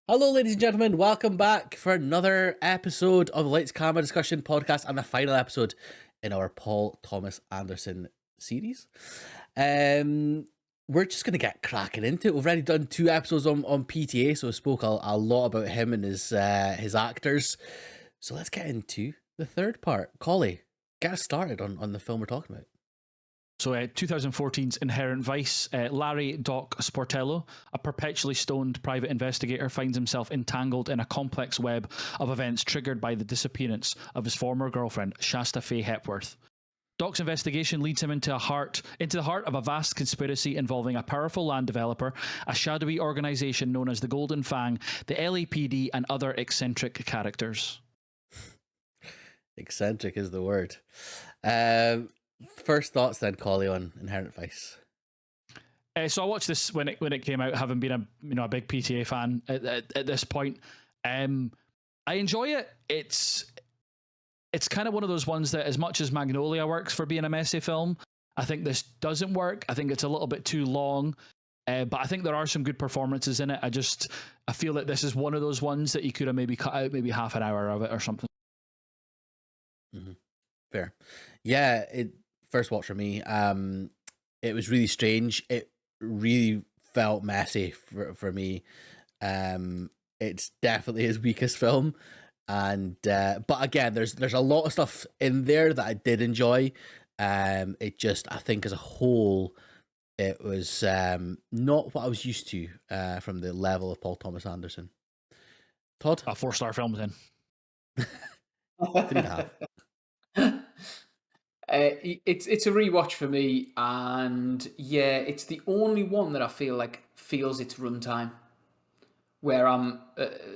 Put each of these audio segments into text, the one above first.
Hello, ladies and gentlemen. Welcome back for another episode of the Lights Camera Discussion podcast and the final episode in our Paul Thomas Anderson series. We're just going to get cracking into it. We've already done 2 episodes on PTA, so we spoke a lot about him and his actors. So let's get into the third part. Collie, get us started on the film we're talking about. So 2014's Inherent Vice, Larry Doc Sportello, a perpetually stoned private investigator, finds himself entangled in a complex web of events triggered by the disappearance of his former girlfriend, Shasta Faye Hepworth. Doc's investigation leads him into the heart of a vast conspiracy involving a powerful land developer, a shadowy organisation known as the Golden Fang, the LAPD, and other eccentric characters. Eccentric is the word. First thoughts then, Collie, on Inherent Vice. So I watched this when it came out, having been a big PTA fan at this point. I enjoy it. It's kind of one of those ones that, as much as Magnolia works for being a messy film, I think this doesn't work. I think it's a little bit too long, but I think there are some good performances in it. I feel that this is one of those ones that you could have maybe cut out maybe half an hour of it or something. Mm-hmm. Fair. Yeah, first watch for me. It was really strange. It really felt messy for me. It's definitely his weakest film, and but again, there's a lot of stuff in there that I did enjoy. It just, I think as a whole, it was not what I was used to from the level of Paul Thomas Anderson. Todd? A 4-star film then. 3.5. It's a rewatch for me, and yeah, it's the only one that I feel like feels its runtime, where I'm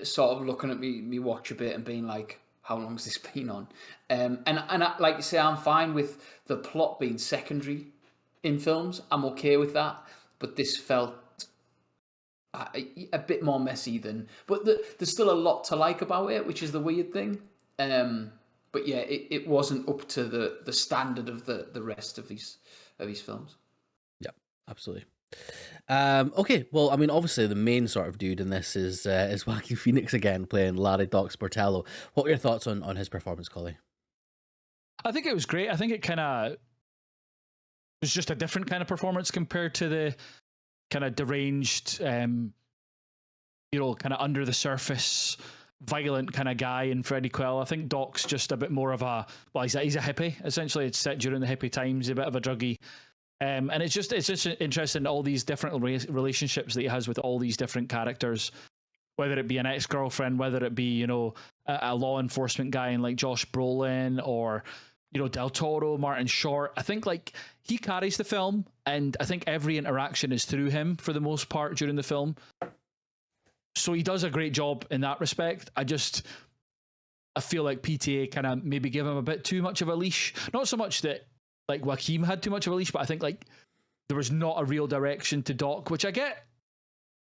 sort of looking at me watch a bit and being like, how long's this been on? And I, like you say, I'm fine with the plot being secondary in films. I'm okay with that, but this felt a bit more messy than. But there's still a lot to like about it, which is the weird thing. But yeah, it wasn't up to the standard of the rest of these films. Yeah, absolutely. Okay, well, I mean, obviously the main sort of dude in this is Joaquin Phoenix again, playing Larry Doc Sportello. What were your thoughts on his performance, Collie? I think it was great. I think it kind of was just a different kind of performance compared to the kind of deranged, kind of under the surface, violent kind of guy in Freddie Quell. I think Doc's just a bit more of he's a hippie. Essentially, it's set during the hippie times, a bit of a druggie. And it's just interesting, all these different relationships that he has with all these different characters, whether it be an ex-girlfriend, whether it be, a law enforcement guy in like Josh Brolin, or, Del Toro, Martin Short. I think like he carries the film, and I think every interaction is through him for the most part during the film. So he does a great job in that respect. I feel like PTA kind of maybe give him a bit too much of a leash. Not so much that like Joaquin had too much of a leash, but I think like there was not a real direction to Doc, which I get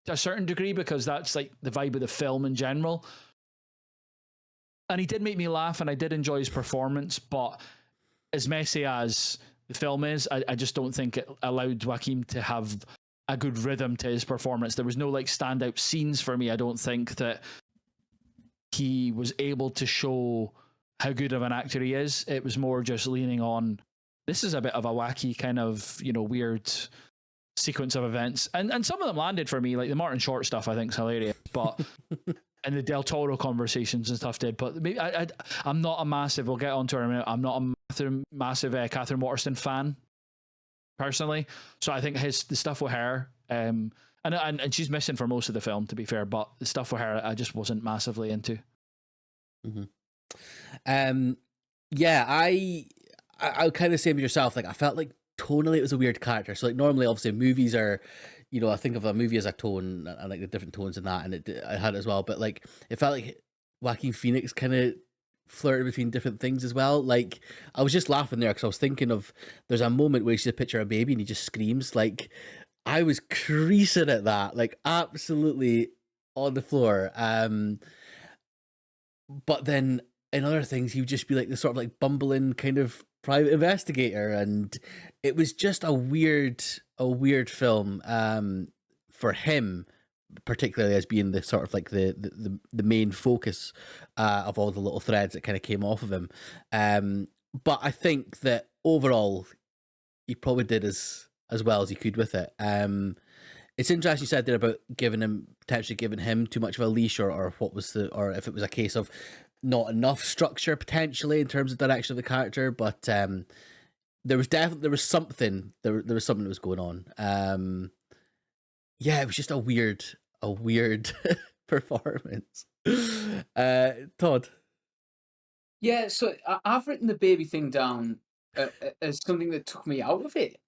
to a certain degree because that's like the vibe of the film in general. And he did make me laugh, and I did enjoy his performance, but as messy as the film is, I just don't think it allowed Joaquin to have a good rhythm to his performance. There was no like standout scenes for me. I don't think that he was able to show how good of an actor he is. It was more just leaning on, this is a bit of a wacky kind of, weird sequence of events. And some of them landed for me, like the Martin Short stuff I think is hilarious, but and the Del Toro conversations and stuff did. But maybe I'm not a massive, we'll get on to her in a minute, I'm not a massive Catherine Waterston fan personally, so I think the stuff with her, and she's missing for most of the film, to be fair, but the stuff with her I just wasn't massively into. Yeah, I kind of same as yourself. Like I felt like tonally it was a weird character. So like normally, obviously, movies are, I think of a movie as a tone and like the different tones in that, and I had it as well. But like it felt like Joaquin Phoenix kind of flirted between different things as well. Like I was just laughing there because I was thinking of, there's a moment where you see a picture of a baby and he just screams. Like I was creasing at that, like absolutely on the floor. But then in other things, he would just be like this sort of like bumbling kind of private investigator, and it was just a weird film for him particularly as being the sort of like the main focus of all the little threads that kind of came off of him. But I think that overall, he probably did as well as he could with it. It's interesting you said there about potentially giving him too much of a leash, or what was or if it was a case of not enough structure potentially in terms of direction of the character. But there was something that was going on. Yeah, it was just a weird performance. Todd. Yeah, so I've written the baby thing down as something that took me out of it.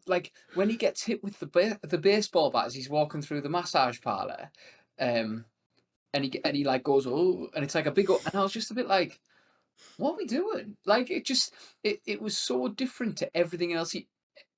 Like when he gets hit with the baseball bat as he's walking through the massage parlor, um, and he like goes, oh, and it's like a big, and I was just a bit like, what are we doing? Like it was so different to everything else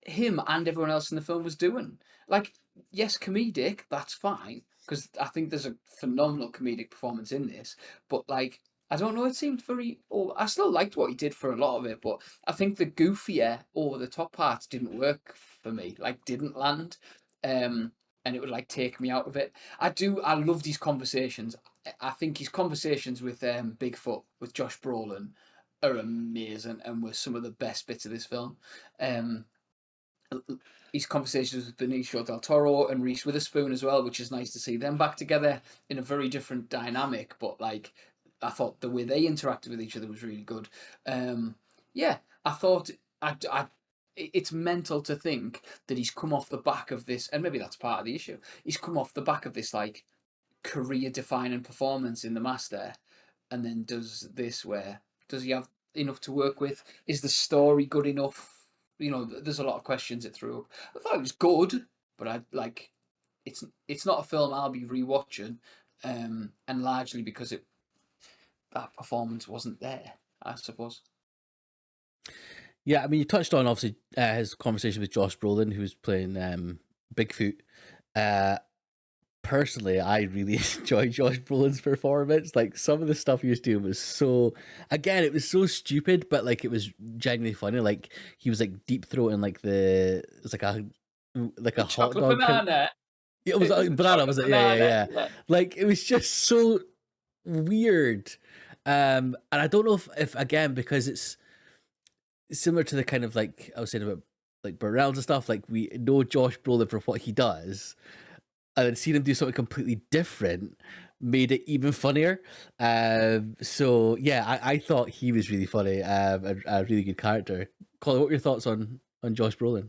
him and everyone else in the film was doing. Like, yes, comedic, that's fine, because I think there's a phenomenal comedic performance in this. But like, I don't know, it seemed very. Oh, I still liked what he did for a lot of it, but I think the goofier, over the top parts didn't work for me. Like, didn't land, and it would like take me out of it. I love these conversations. I think his conversations with Bigfoot, with Josh Brolin, are amazing and were some of the best bits of this film. Um, his conversations with Benicio del Toro and Reese Witherspoon as well, which is nice to see them back together in a very different dynamic. But like, I thought the way they interacted with each other was really good. Yeah, I thought it's mental to think that he's come off the back of this, and maybe that's part of the issue. He's come off the back of this like career-defining performance in The Master, and then does this. Where does he have enough to work with? Is the story good enough? There's a lot of questions it threw up. I thought it was good, but I like it's not a film I'll be rewatching, and largely because that performance wasn't there, I suppose. Yeah, I mean, you touched on obviously his conversation with Josh Brolin, who was playing Bigfoot. Personally, I really enjoyed Josh Brolin's performance. Like, some of the stuff he was doing was it was so stupid, but like it was genuinely funny. Like, he was like deep throating it was like a hot Chocolate dog. banana. It was a banana, was it? Yeah. Like, it was just so weird. And I don't know if again, because it's similar to the kind of like I was saying about like Burt Reynolds and stuff. Like, we know Josh Brolin for what he does, and then seeing him do something completely different made it even funnier. So yeah, I thought he was really funny, a really good character. Colin, what were your thoughts on Josh Brolin?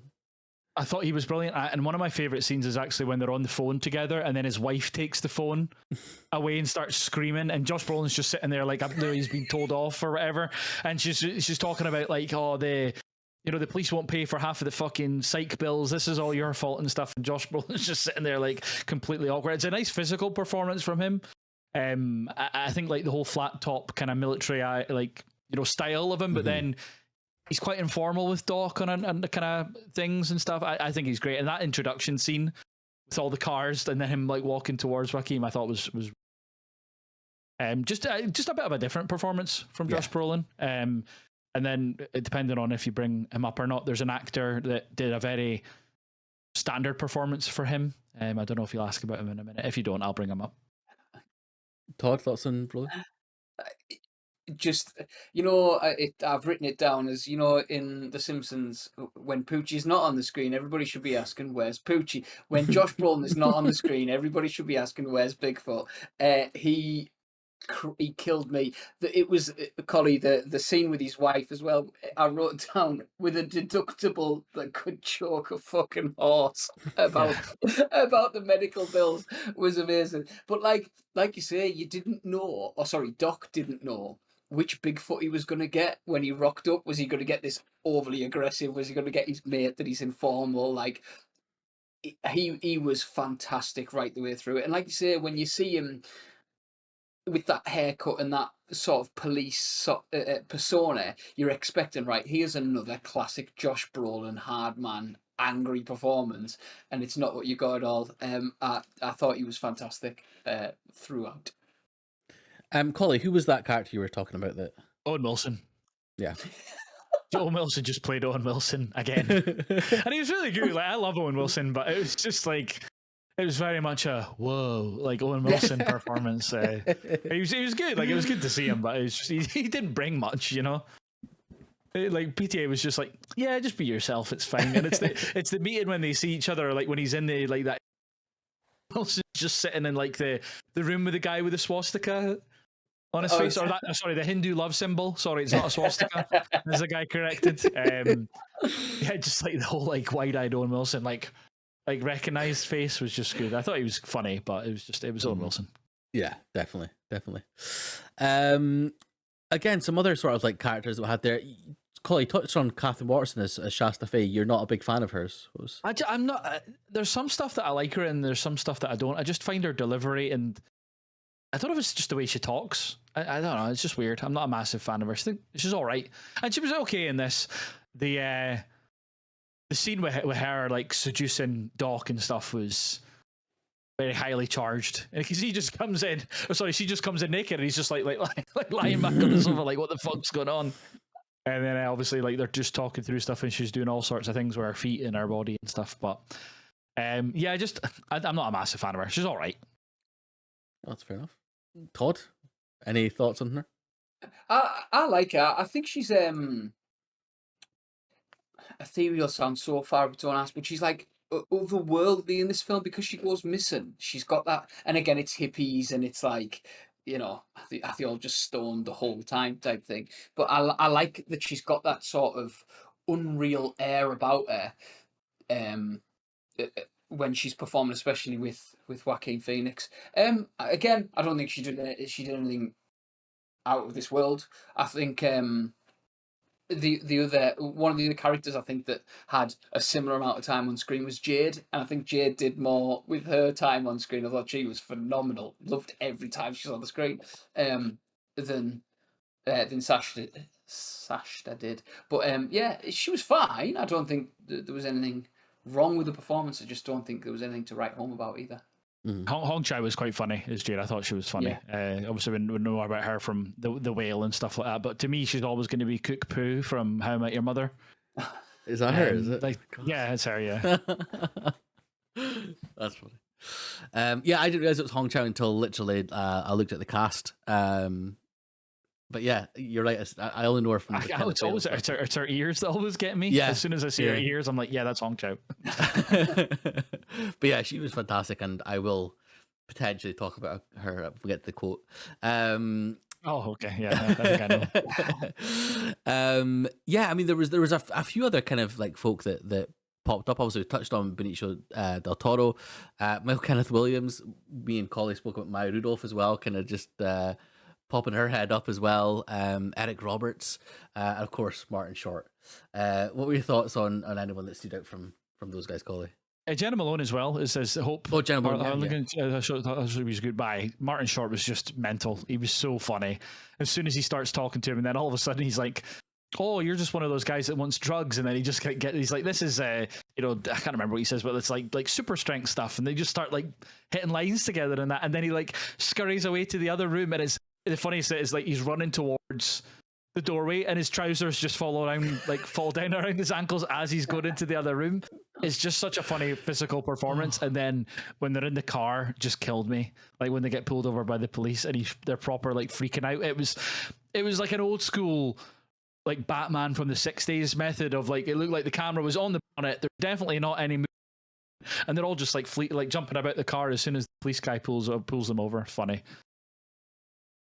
I thought he was brilliant. And one of my favourite scenes is actually when they're on the phone together and then his wife takes the phone away and starts screaming. And Josh Brolin's just sitting there like, he's been told off or whatever. And she's talking about like, oh, the police won't pay for half of the fucking psych bills. This is all your fault and stuff. And Josh Brolin's just sitting there like completely awkward. It's a nice physical performance from him. I think like the whole flat top kind of military style of him, but then he's quite informal with Doc and the kind of things and stuff. I think he's great. And that introduction scene with all the cars and then him like walking towards Joaquin, I thought was just a bit of a different performance from Josh Brolin. And then, depending on if you bring him up or not, there's an actor that did a very standard performance for him. I don't know if you'll ask about him in a minute. If you don't, I'll bring him up. Todd, thoughts on Brolin? Just I've written it down as in The Simpsons, when Poochie's not on the screen, everybody should be asking where's Poochie. When Josh Brolin is not on the screen, everybody should be asking where's Bigfoot. He killed me. It was Collie, the scene with his wife as well. I wrote down, with a deductible that could choke a fucking horse about the medical bills, was amazing. But like you say, you didn't know, or sorry, Doc didn't know which Bigfoot he was going to get when he rocked up. Was he going to get this overly aggressive? Was he going to get his mate that he's informal? Like, he was fantastic right the way through it. And like you say, when you see him with that haircut and that sort of police persona, you're expecting, right, here's another classic Josh Brolin hard man, angry performance, and it's not what you got at all. I thought he was fantastic throughout. Collie, who was that character you were talking about? That Owen Wilson. Yeah. Owen Wilson just played Owen Wilson again. And he was really good. Like, I love Owen Wilson, but it was just like, it was very much a whoa, like Owen Wilson performance. He was good. Like it was good to see him, but it was just, he didn't bring much, you know. Like PTA was just like, yeah, just be yourself. It's fine. And it's the meeting when they see each other, like when he's in the like that. Wilson's just sitting in like the room with the guy with the swastika on his face, or that sorry, the Hindu love symbol. Sorry, it's not a swastika. There's a guy corrected. Yeah, just like the whole like wide-eyed Owen Wilson, like recognized face was just good. I thought he was funny, but it was Owen Wilson. Yeah, definitely. Again, some other sort of like characters that we had there. Collie touched on Catherine Watterson as Shasta Faye. You're not a big fan of hers. I'm not. There's some stuff that I like her in. There's some stuff that I don't. I just find her delivery, and I don't know if it's just the way she talks. I don't know. It's just weird. I'm not a massive fan of her. She's all right, and she was okay in this. The scene with her like seducing Doc and stuff was very highly charged, because he just comes in. Oh, sorry, she just comes in naked, and he's just like lying back on the sofa, like what the fuck's going on? And then obviously like they're just talking through stuff, and she's doing all sorts of things with her feet and her body and stuff. But yeah, I'm not a massive fan of her. She's all right. That's fair enough. Todd, any thoughts on her? I like her. I think she's ethereal sounds so far between us, but she's like otherworldly in this film because she goes missing. She's got that, and again, it's hippies and it's like, you know, I think all just stoned the whole time type thing. But I like that she's got that sort of unreal air about her. When she's performing, especially with Joaquin Phoenix. Again, I don't think she did anything out of this world. I think the other one of the other characters I think that had a similar amount of time on screen was Jade, and I think Jade did more with her time on screen. I thought she was phenomenal. Loved every time she was on the screen. Than Sashta did. But yeah, she was fine. I don't think there was anything wrong with the performance. I just don't think there was anything to write home about either. Hong Chau was quite funny as Jade. I thought she was funny. Yeah. Obviously, we know about her from the Whale and stuff like that. But to me, she's always going to be Cook Poo from How I Met Your Mother. Is that her? Is it? Like, yeah, it's her. Yeah. That's funny. Yeah, I didn't realize it was Hong Chau until literally I looked at the cast. But yeah, you're right. I only know her from. It's her ears that always get me. Yeah. As soon as I see her ears, I'm like, yeah, that's Hong Chau. But yeah, she was fantastic, and I will potentially talk about her if we get to the quote. Oh, okay. Yeah, I think I know. Yeah, I mean, there was a few other kind of like folk that popped up. Obviously, we touched on Benicio del Toro, Michael Kenneth Williams. Me and Collie spoke about Maya Rudolph as well, kind of just popping her head up as well. Eric Roberts, and of course Martin Short. What were your thoughts on anyone that stood out from those guys, Collie? Jenna Malone as well. It says Hope. Oh, Jenna Malone. I thought she was good. Bye. Martin Short was just mental. He was so funny. As soon as he starts talking to him, and then all of a sudden he's like, "Oh, you're just one of those guys that wants drugs," and then he just he's like, "This is I can't remember what he says, but it's like super strength stuff," and they just start like hitting lines together and that, and then he like scurries away to the other room, and it's the funniest bit is like he's running towards the doorway and his trousers just fall down around his ankles as he's going into the other room. It's just such a funny physical performance. And then when they're in the car, just killed me. Like when they get pulled over by the police and they're proper like freaking out. It was like an old school like Batman from the 60s method of like, it looked like the camera was on the bonnet. There's definitely not any movement. And they're all just like jumping about the car as soon as the police guy pulls them over. Funny.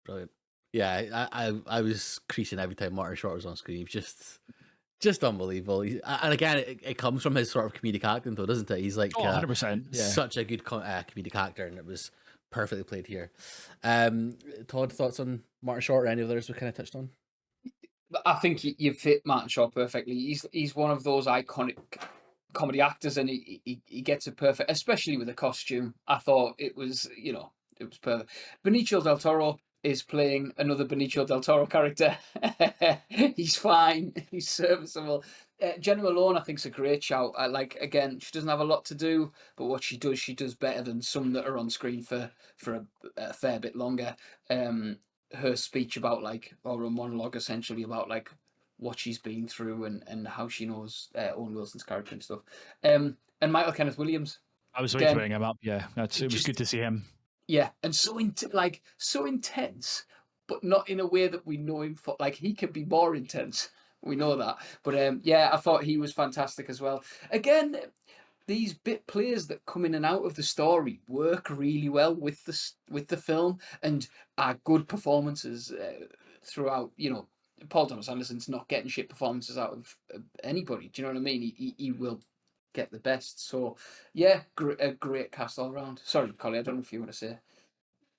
Brilliant. Yeah, I was creasing every time Martin Short was on screen. He was just unbelievable. And again, it comes from his sort of comedic acting, though, doesn't it? He's like 100%. Such a good comedic actor, and it was perfectly played here. Todd, thoughts on Martin Short or any others we kind of touched on? I think you fit Martin Short perfectly. He's one of those iconic comedy actors, and he gets it perfect, especially with the costume. I thought it was perfect. Benicio del Toro is playing another Benicio del Toro character. He's fine. He's serviceable. Jenna Malone, I think, is a great shout. Again, she doesn't have a lot to do, but what she does better than some that are on screen for a fair bit longer. Her speech about or a monologue essentially about what she's been through and how she knows Owen Wilson's character and stuff. And Michael Kenneth Williams. I was waiting to Again, bring him up. Yeah, it was just good to see him. yeah, and so so intense, but not in a way that we know him for. Like he can be more intense. We know that, but yeah, I thought he was fantastic as well. Again, these bit players that come in and out of the story work really well with the film and are good performances throughout. You know, Paul Thomas Anderson's not getting shit performances out of anybody. Do you know what I mean? He will get the best. So yeah, a great cast all around. Sorry, Collie, I don't know if you want to say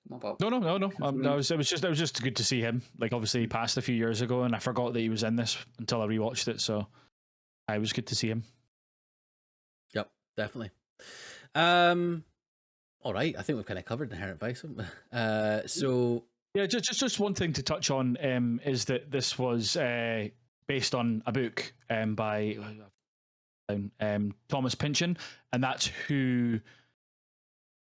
more about. No. Catherine. It was just good to see him. Like obviously he passed a few years ago, and I forgot that he was in this until I rewatched it. So it was good to see him. Yep, definitely. All right, I think we've kind of covered Inherent Vice, haven't we? So Yeah, just one thing to touch on is that this was based on a book by Thomas Pynchon, and that's who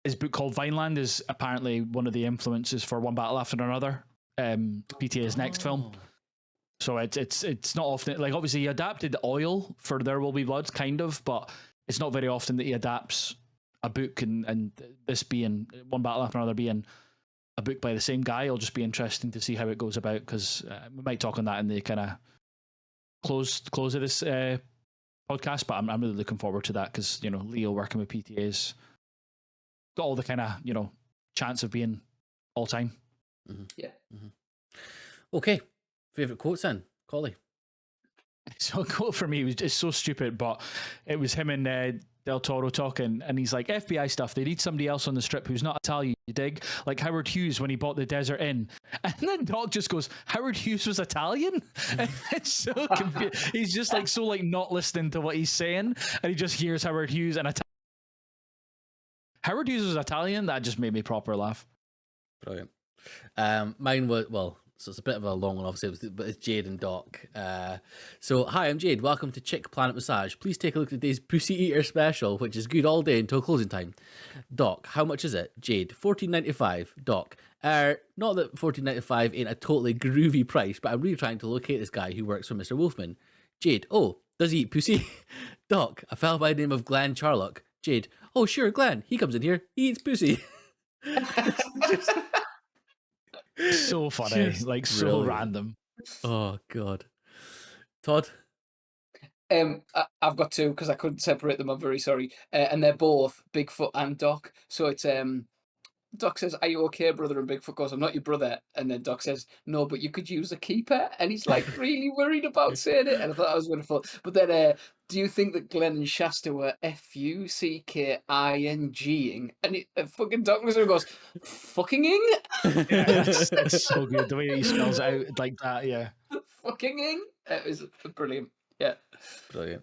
his book called Vineland is apparently one of the influences for One Battle After Another, PTA's next film. So it's not often, like obviously he adapted Oil for There Will Be Blood, kind of, but it's not very often that he adapts a book, and this being One Battle After Another being a book by the same guy, it'll just be interesting to see how it goes about, because we might talk on that in the kind of close of this podcast, but I'm really looking forward to that, because you know Leo working with PTA's got all the kind of chance of being all time. Mm-hmm. Yeah. Mm-hmm. Okay, favorite quotes then, Collie. So a quote for me was just so stupid, but it was him and Del Toro talking, and he's like, FBI stuff, they need somebody else on the strip who's not Italian, you dig? Like Howard Hughes when he bought the Desert Inn. And then Doc just goes, Howard Hughes was Italian? And it's so confused. He's just like so like not listening to what he's saying, and he just hears Howard Hughes and Howard Hughes was Italian. That just made me proper laugh. Brilliant. Mine was, well, so it's a bit of a long one, obviously, but it's Jade and Doc. So, hi, I'm Jade. Welcome to Chick Planet Massage. Please take a look at today's Pussy Eater special, which is good all day until closing time. Doc, how much is it? Jade, $14.95. Doc, not that $14.95 ain't a totally groovy price, but I'm really trying to locate this guy who works for Mr. Wolfman. Jade, oh, does he eat pussy? Doc, a fellow by the name of Glenn Charlock. Jade, oh, sure, Glenn. He comes in here. He eats pussy. So funny, Just like so brilliant. random. Oh God, Todd. I've got two because I couldn't separate them. I'm very sorry, and they're both Bigfoot and Doc. So it's Doc says, "Are you okay, brother?" And Bigfoot goes, "I'm not your brother." And then Doc says, "No, but you could use a keeper." And he's like really worried about saying it. And I thought that was wonderful. But then, do you think that Glenn and Shasta were fuckinging? And fucking Doc was goes, "Fuckinging." Yeah, it's so good the way he spells it out like that. Yeah, Fuckinging. It was brilliant. Yeah. Brilliant.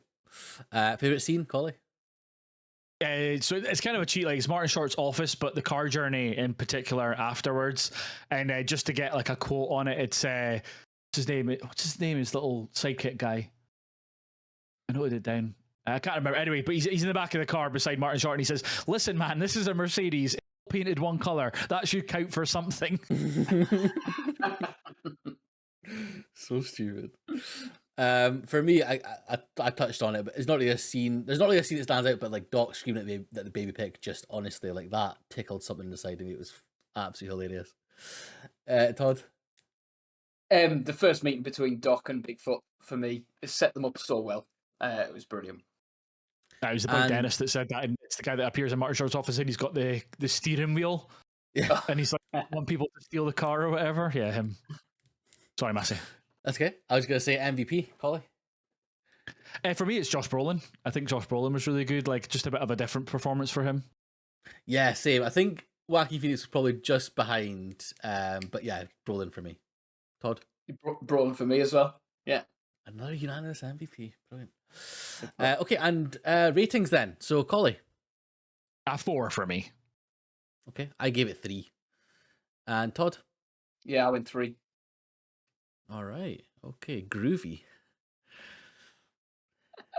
Favorite scene, Collie? so it's kind of a cheat, like it's Martin Short's office, but the car journey in particular afterwards, and just to get like a quote on it, it's what's his name? His little sidekick guy. I noted it down. I can't remember. Anyway, but he's in the back of the car beside Martin Short, and he says, "Listen, man, this is a Mercedes, painted one color. That should count for something." So stupid. For me, I touched on it, but it's not really a scene. There's not really a scene that stands out, but like Doc screaming at the baby pig, just honestly, like that tickled something inside of me. It was absolutely hilarious. Todd. The first meeting between Doc and Bigfoot for me, it set them up so well. It was brilliant. That was the bloke Dennis that said that, and it's the guy that appears in Martin Short's office, and he's got the steering wheel, Yeah, and he's like, "Want people to steal the car or whatever." Yeah, him. Sorry, Massey. that's okay. I was gonna say MVP, Collie. For me, it's Josh Brolin. I think Josh Brolin was really good. Like just a bit of a different performance for him. Yeah, same. I think Wacky Phoenix was probably just behind. But yeah, Brolin for me. Todd. Brolin for me as well. Yeah. Another unanimous MVP. Brilliant. Okay, and ratings then. So, Collie. A 4 for me. Okay, I gave it 3. And Todd? Yeah, I went 3. All right. Okay, groovy.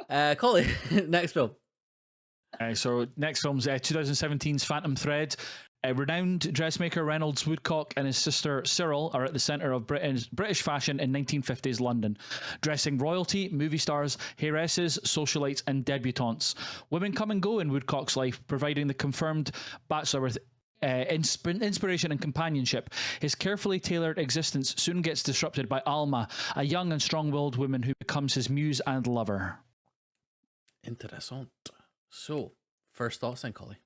Collie, next film. So next film's 2017's Phantom Thread. A renowned dressmaker Reynolds Woodcock and his sister Cyril are at the centre of British fashion in 1950s London, dressing royalty, movie stars, heiresses, socialites, and debutantes. Women come and go in Woodcock's life, providing the confirmed bachelor with inspiration and companionship. His carefully tailored existence soon gets disrupted by Alma, a young and strong-willed woman who becomes his muse and lover. Interessant. So, first thoughts then, Collie?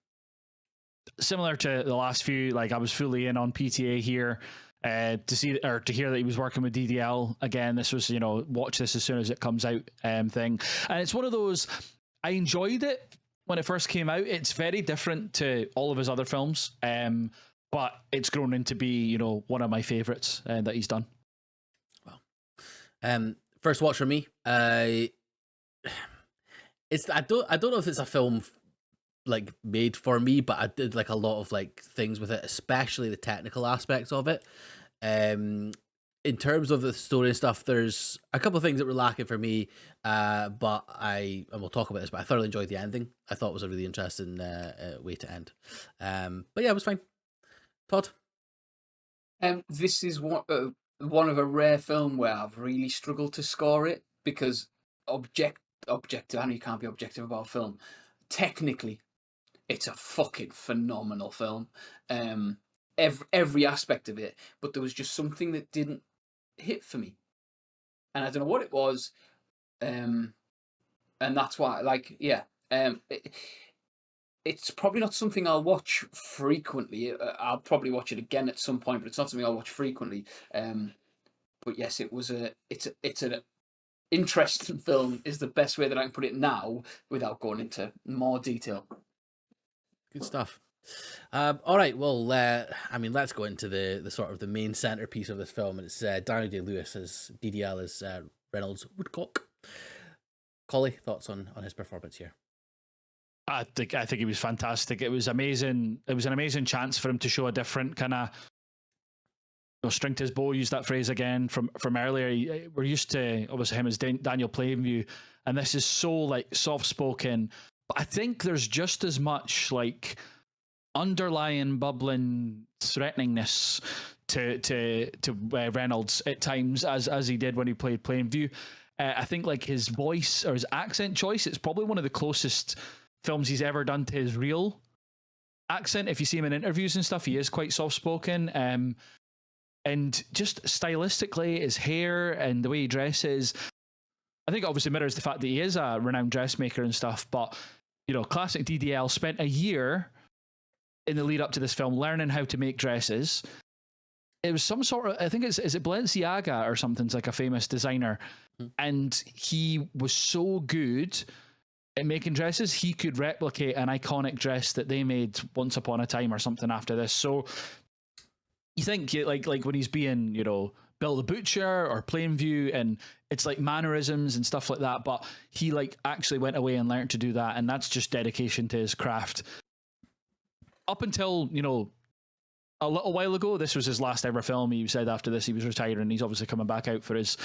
Similar to the last few, like I was fully in on PTA here. To see or to hear that he was working with DDL again, this was, watch this as soon as it comes out thing. And it's one of those, I enjoyed it when it first came out. It's very different to all of his other films, but it's grown into be, one of my favorites that he's done. Well, first watch for me. I don't know if it's a film like made for me, but I did like a lot of like things with it, especially the technical aspects of it. In terms of the story and stuff, there's a couple of things that were lacking for me, but and we'll talk about this, but I thoroughly enjoyed the ending. I thought it was a really interesting way to end. But yeah, it was fine. Todd? This is one of a rare film where I've really struggled to score it, because objective, I know you can't be objective about film. Technically, it's a fucking phenomenal film. Every aspect of it, but there was just something that didn't hit for me, and I don't know what it was. And that's why, it's probably not something I'll watch frequently. I'll probably watch it again at some point, but it's not something I'll watch frequently. But yes, it's an interesting film is the best way that I can put it now, without going into more detail. Good stuff. All right, well, let's go into the sort of the main centerpiece of this film, and it's Daniel Day-Lewis as DDL as Reynolds Woodcock. Collie, thoughts on his performance here? I think he was fantastic. It was amazing. It was an amazing chance for him to show a different kind of string to his bow. Use that phrase again from earlier. We're used to obviously him as Daniel Plainview, and this is so like soft spoken. But I think there's just as much like underlying bubbling threateningness to Reynolds at times as he did when he played Plainview. I think like his voice or his accent choice, it's probably one of the closest films he's ever done to his real accent. If you see him in interviews and stuff, he is quite soft spoken. And just stylistically, his hair and the way he dresses, I think it obviously mirrors the fact that he is a renowned dressmaker and stuff. But classic DDL spent a year in the lead up to this film learning how to make dresses. It was some sort of, I think is it Balenciaga or something, it's like a famous designer. And he was so good at making dresses, he could replicate an iconic dress that they made once upon a time or something after this. So you think like when he's being, Bill the Butcher or Plainview, and it's like mannerisms and stuff like that, but he like actually went away and learned to do that, and that's just dedication to his craft. Up until, a little while ago, this was his last ever film. He said after this he was retiring. He's obviously coming back out for his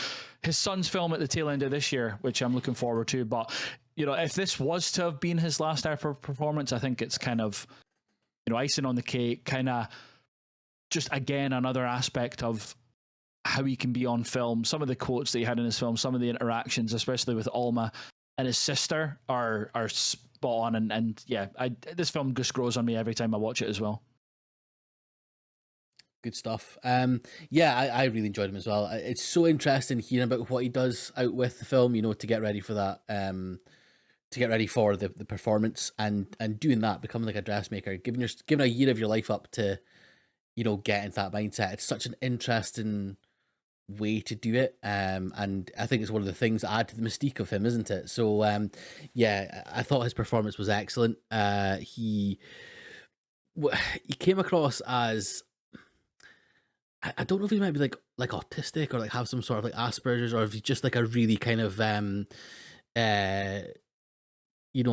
son's film at the tail end of this year, which I'm looking forward to. But, if this was to have been his last ever performance, I think it's kind of, icing on the cake, kind of just, again, another aspect of how he can be on film. Some of the quotes that he had in his film, some of the interactions, especially with Alma and his sister, are spot on. And yeah, this film just grows on me every time I watch it as well. Good stuff. Yeah, I really enjoyed him as well. It's so interesting hearing about what he does out with the film, to get ready for that, to get ready for the performance, and doing that, becoming like a dressmaker, giving a year of your life up to, get into that mindset. It's such an interesting way to do it, and I think it's one of the things that add to the mystique of him, isn't it? So yeah, I thought his performance was excellent. He came across as, I don't know if he might be like autistic or like have some sort of like Asperger's, or if he's just like a really kind of a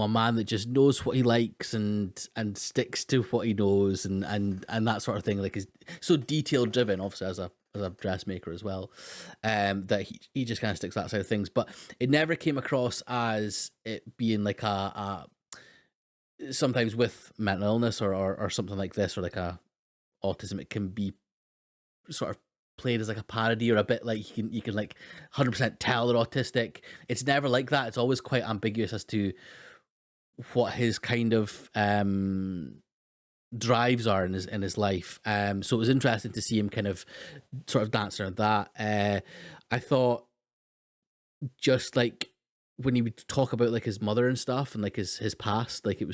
man that just knows what he likes and sticks to what he knows, and that sort of thing. Like, is so detail driven, obviously as a dressmaker as well, that he just kind of sticks to that side of things. But it never came across as it being like a sometimes with mental illness or something like this, or like a autism, it can be sort of played as like a parody, or a bit like you can like 100% tell they're autistic. It's never like that. It's always quite ambiguous as to what his kind of drives are in his life. So it was interesting to see him kind of sort of dance around that. I thought, just like when he would talk about like his mother and stuff, and like his past, like uh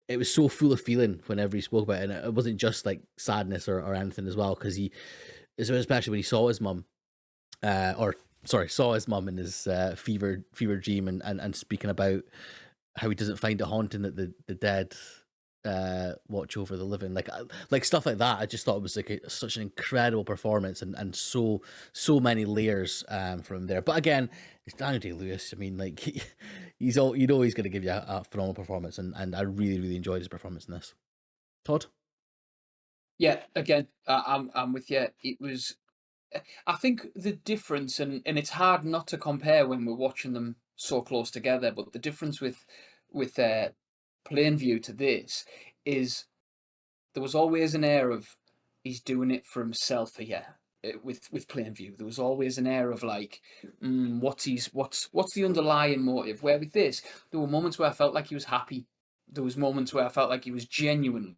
it was so full of feeling whenever he spoke about it. And it wasn't just like sadness or anything as well, because especially when he saw his mum, or sorry, saw his mum in his fever dream, and speaking about how he doesn't find it haunting that the dead watch over the living, like stuff like that. I just thought it was like such an incredible performance, and so many layers from him there. But again, it's Daniel Day-Lewis. I mean, like he's all, you know, he's going to give you a phenomenal performance, and I really enjoyed his performance in this. Todd? Yeah, again, I'm with you. It was, I think the difference, and it's hard not to compare when we're watching them so close together, but the difference with Plainview to this is there was always an air of he's doing it for himself here. With Plainview, there was always an air of like, what's the underlying motive? Where with this, there were moments where I felt like he was happy. There was moments where I felt like he was genuinely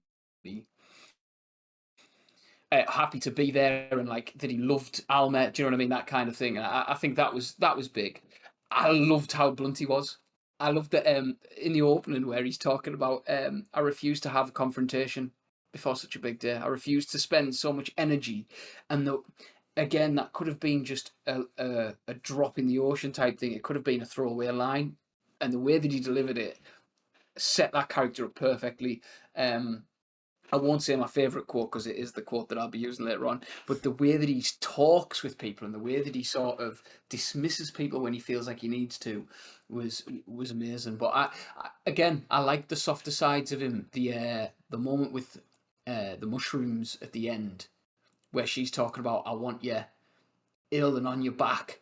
happy to be there, and like that he loved Alma. Do you know what I mean? That kind of thing. And I think that was big. I loved how blunt he was. I loved that in the opening where he's talking about I refuse to have a confrontation before such a big day. I refuse to spend so much energy, and again, that could have been just a drop in the ocean type thing. It could have been a throwaway line, and the way that he delivered it set that character up perfectly. I won't say my favourite quote because it is the quote that I'll be using later on, but the way that he talks with people and the way that he sort of dismisses people when he feels like he needs to was amazing. But again, I like the softer sides of him. The moment with the mushrooms at the end, where she's talking about, I want you ill and on your back,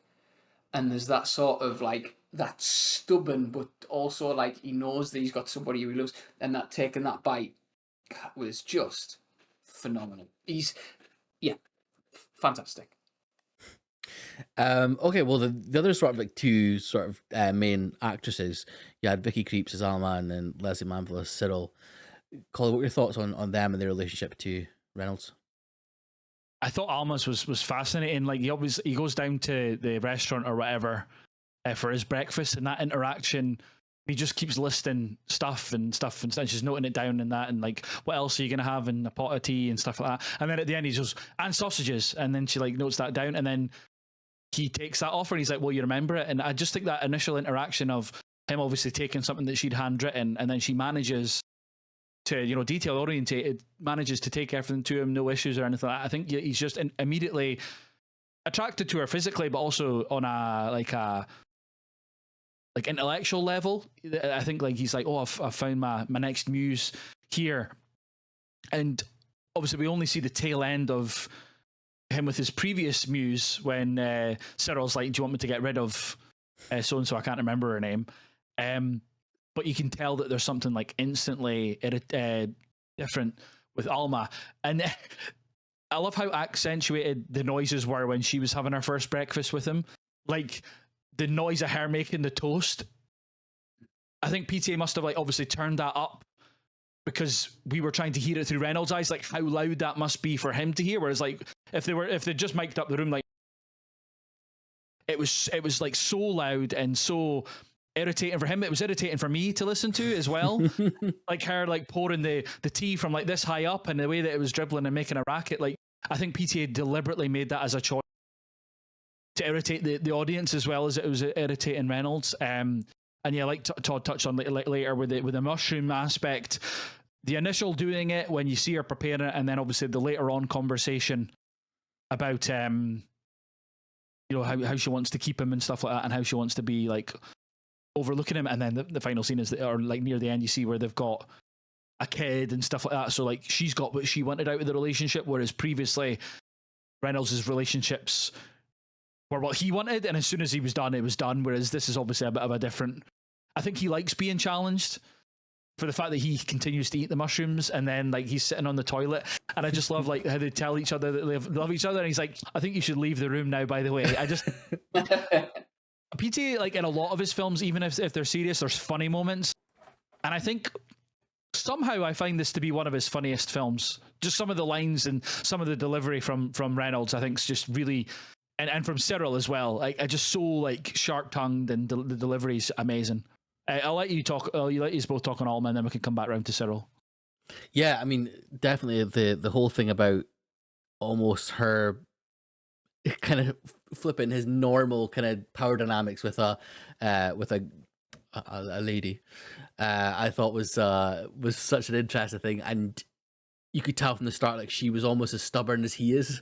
and there's that sort of like that stubborn, but also like he knows that he's got somebody who he loves, and that taking that bite was just phenomenal. He's, yeah, fantastic. Okay, well, the other sort of like two sort of main actresses, you had Vicky Creeps as Alma, and then Leslie Manville as Cyril. Colin, what were your thoughts on them and their relationship to Reynolds? I thought Alma's was fascinating. Like he goes down to the restaurant or whatever for his breakfast, and that interaction, he just keeps listing stuff and she's noting it down and that, and like, what else are you gonna have in a pot of tea and stuff like that. And then at the end he goes, and sausages, and then she like notes that down, and then he takes that offer and he's like, well, you remember it. And I just think that initial interaction of him obviously taking something that she'd handwritten, and then she manages to, you know, detail orientated, manages to take everything to him, no issues or anything like that. I think he's just immediately attracted to her physically, but also on a like intellectual level. I think like he's like, oh, I've found my next muse here. And obviously we only see the tail end of him with his previous muse when Cyril's like, do you want me to get rid of so-and-so? I can't remember her name. But you can tell that there's something like instantly different with Alma. And I love how accentuated the noises were when she was having her first breakfast with him. Like the noise of her making the toast. I think PTA must have like obviously turned that up because we were trying to hear it through Reynolds' eyes, like how loud that must be for him to hear. Whereas like if they just mic'd up the room, like it was like so loud and so irritating for him. It was irritating for me to listen to as well. Like her like pouring the tea from like this high up, and the way that it was dribbling and making a racket. Like I think PTA deliberately made that as a choice to irritate the audience as well as it was irritating Reynolds. And yeah, like Todd touched on later with the mushroom aspect, the initial doing it when you see her preparing it, and then obviously the later on conversation about you know how she wants to keep him and stuff like that, and how she wants to be like overlooking him. And then the final scene is or like near the end, you see where they've got a kid and stuff like that. So like she's got what she wanted out of the relationship, whereas previously Reynolds' relationships were what he wanted, and as soon as he was done, it was done. Whereas this is obviously a bit of a different I think he likes being challenged for the fact that he continues to eat the mushrooms, and then like he's sitting on the toilet, and I just love like how they tell each other that they love each other, and he's like, I think you should leave the room now, by the way. I just PT, like in a lot of his films, even if they're serious, there's funny moments, and I think somehow I find this to be one of his funniest films. Just some of the lines and some of the delivery from Reynolds, I think, is just really, and from Cyril as well. Like, I just so like sharp tongued, and the delivery's amazing. I'll let you talk. I'll let you both talk on Alma, and then we can come back around to Cyril. Yeah, I mean, definitely the whole thing about almost her kind of flipping his normal kind of power dynamics with a lady, I thought was such an interesting thing, and you could tell from the start like she was almost as stubborn as he is,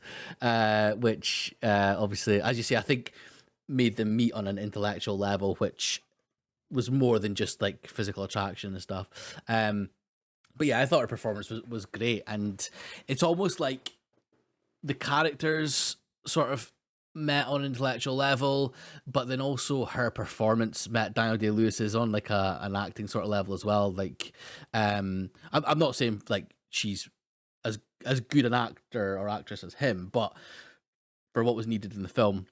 which obviously, as you say, I think made them meet on an intellectual level, which was more than just like physical attraction and stuff. But yeah, I thought her performance was great, and it's almost like the characters sort of met on an intellectual level, but then also her performance met Daniel Day-Lewis's on like an acting sort of level as well. Like, I'm not saying like she's as good an actor or actress as him, but for what was needed in the film,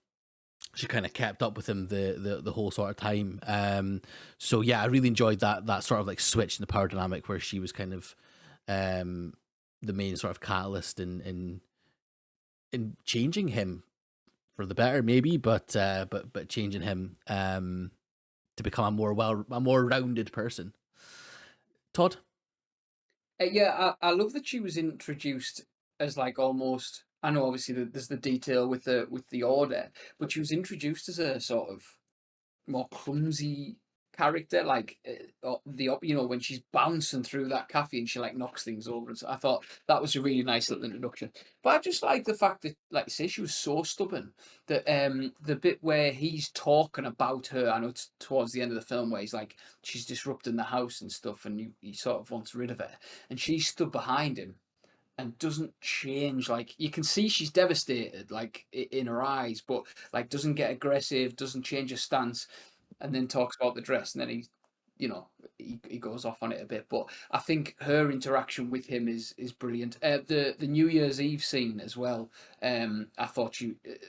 she kind of kept up with him the whole sort of time. So yeah, I really enjoyed that sort of like switch in the power dynamic where she was kind of the main sort of catalyst in changing him for the better, maybe, but changing him to become a more rounded person. Todd? Yeah, I love that she was introduced as like almost. I know obviously there's the detail with the order, but she was introduced as a sort of more clumsy character, like when she's bouncing through that cafe and she like knocks things over, and so I thought that was a really nice little introduction. But I just like the fact that, like you say, she was so stubborn that the bit where he's talking about her, I know it's towards the end of the film where he's like she's disrupting the house and stuff, and he sort of wants rid of her, and she stood behind him and doesn't change. Like you can see she's devastated, like in her eyes, but like doesn't get aggressive, doesn't change her stance, and then talks about the dress, and then he goes off on it a bit. But I think her interaction with him is brilliant. The New Year's Eve scene as well. I thought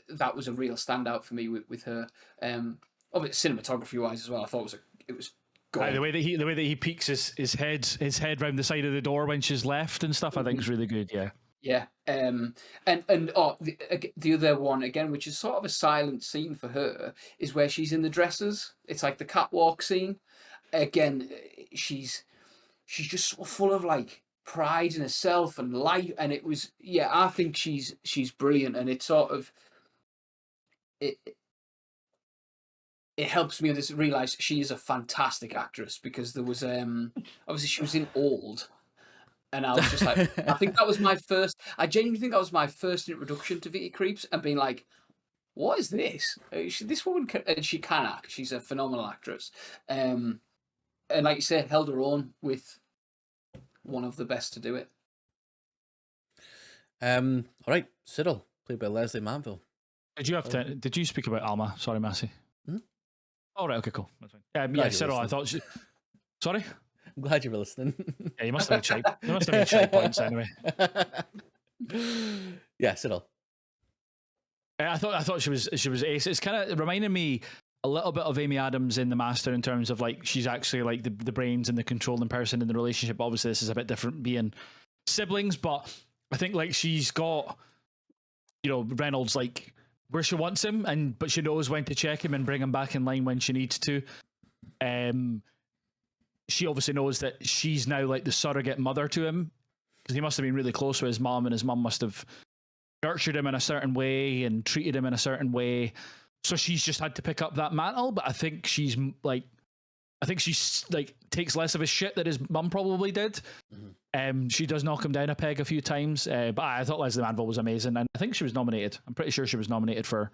that was a real standout for me with her. Obviously cinematography wise as well. I thought it was. The way that he peeks his head round the side of the door when she's left and stuff, I think is really good. Yeah. Yeah. And the other one again, which is sort of a silent scene for her, is where she's in the dresses. It's like the catwalk scene. Again, she's just so full of like pride in herself and life, and it was I think she's brilliant, and it sort of it helps me realize she is a fantastic actress, because there was obviously she was in Old, and I was just like, I think that was my first. I genuinely think that was my first introduction to Vicky Creeps, and being like, what is this? This woman and she can act. She's a phenomenal actress, and like you said, held her own with one of the best to do it. All right, Cyril, played by Leslie Manville. Did you speak about Alma? Sorry, Massey. Oh, right, okay, cool. That's fine. Yeah, Cyril, I thought. Sorry? I'm glad you were listening. Yeah, you must have been shy points anyway. Yeah, Cyril. I thought she was ace. It's kind of reminding me a little bit of Amy Adams in The Master, in terms of like she's actually like the brains and the controlling person in the relationship. Obviously, this is a bit different being siblings, but I think like she's got Reynolds like where she wants him, but she knows when to check him and bring him back in line when she needs to. She obviously knows that she's now like the surrogate mother to him, because he must have been really close with his mom, and his mom must have nurtured him in a certain way and treated him in a certain way. So she's just had to pick up that mantle. But I think she's like takes less of a shit that his mum probably did. She does knock him down a peg a few times. But I thought Leslie Manville was amazing, and I think she was nominated. I'm pretty sure she was nominated for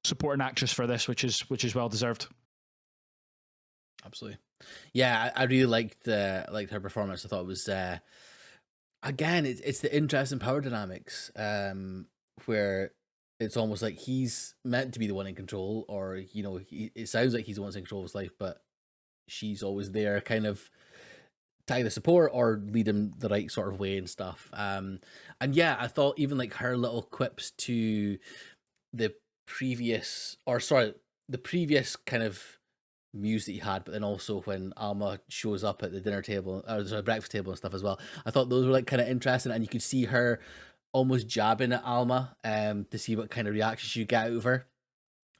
supporting actress for this, which is well deserved. Absolutely. Yeah, I really liked her performance. I thought it was again, it's the interesting power dynamics, where it's almost like he's meant to be the one in control, or it sounds like he's the one in control of his life, but she's always there, kind of to either support or lead him the right sort of way and stuff. And yeah, I thought even like her little quips to the the previous kind of muse that he had, but then also when Alma shows up at the dinner table or sorry, breakfast table and stuff as well. I thought those were like kind of interesting, and you could see her almost jabbing at Alma to see what kind of reaction she get out of her.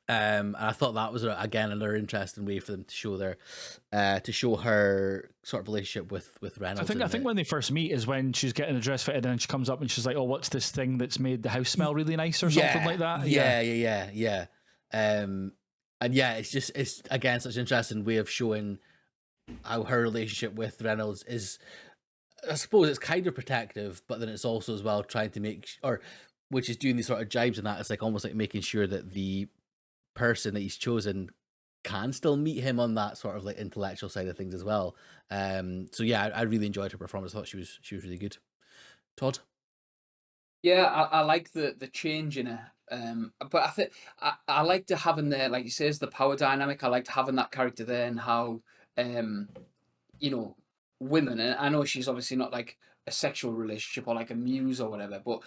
And I thought that was again another interesting way for them to show to show her sort of relationship with Reynolds. I think when they first meet is when she's getting the dress fitted and she comes up and she's like, "Oh, what's this thing that's made the house smell really nice?" or something like that. Yeah. And yeah, it's again such an interesting way of showing how her relationship with Reynolds is. I suppose it's kind of protective, but then it's also as well trying to which is doing these sort of jibes and that. It's like almost like making sure that the person that he's chosen can still meet him on that sort of like intellectual side of things as well. So yeah, I really enjoyed her performance. I thought she was really good. Todd? Yeah, I like the change in her. But I think I liked having there, like you says, the power dynamic. I liked having that character there and how you know, women, and I know she's obviously not like a sexual relationship or like a muse or whatever, but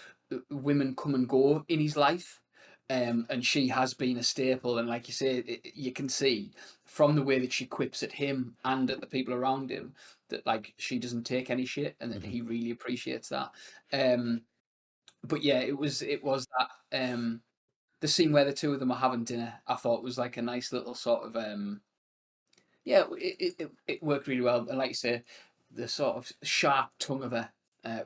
women come and go in his life. And she has been a staple, and like you say, you can see from the way that she quips at him and at the people around him that like she doesn't take any shit, and that he really appreciates that. But yeah, it was that the scene where the two of them are having dinner. I thought was like a nice little sort of yeah, it worked really well, and like you say, the sort of sharp tongue of her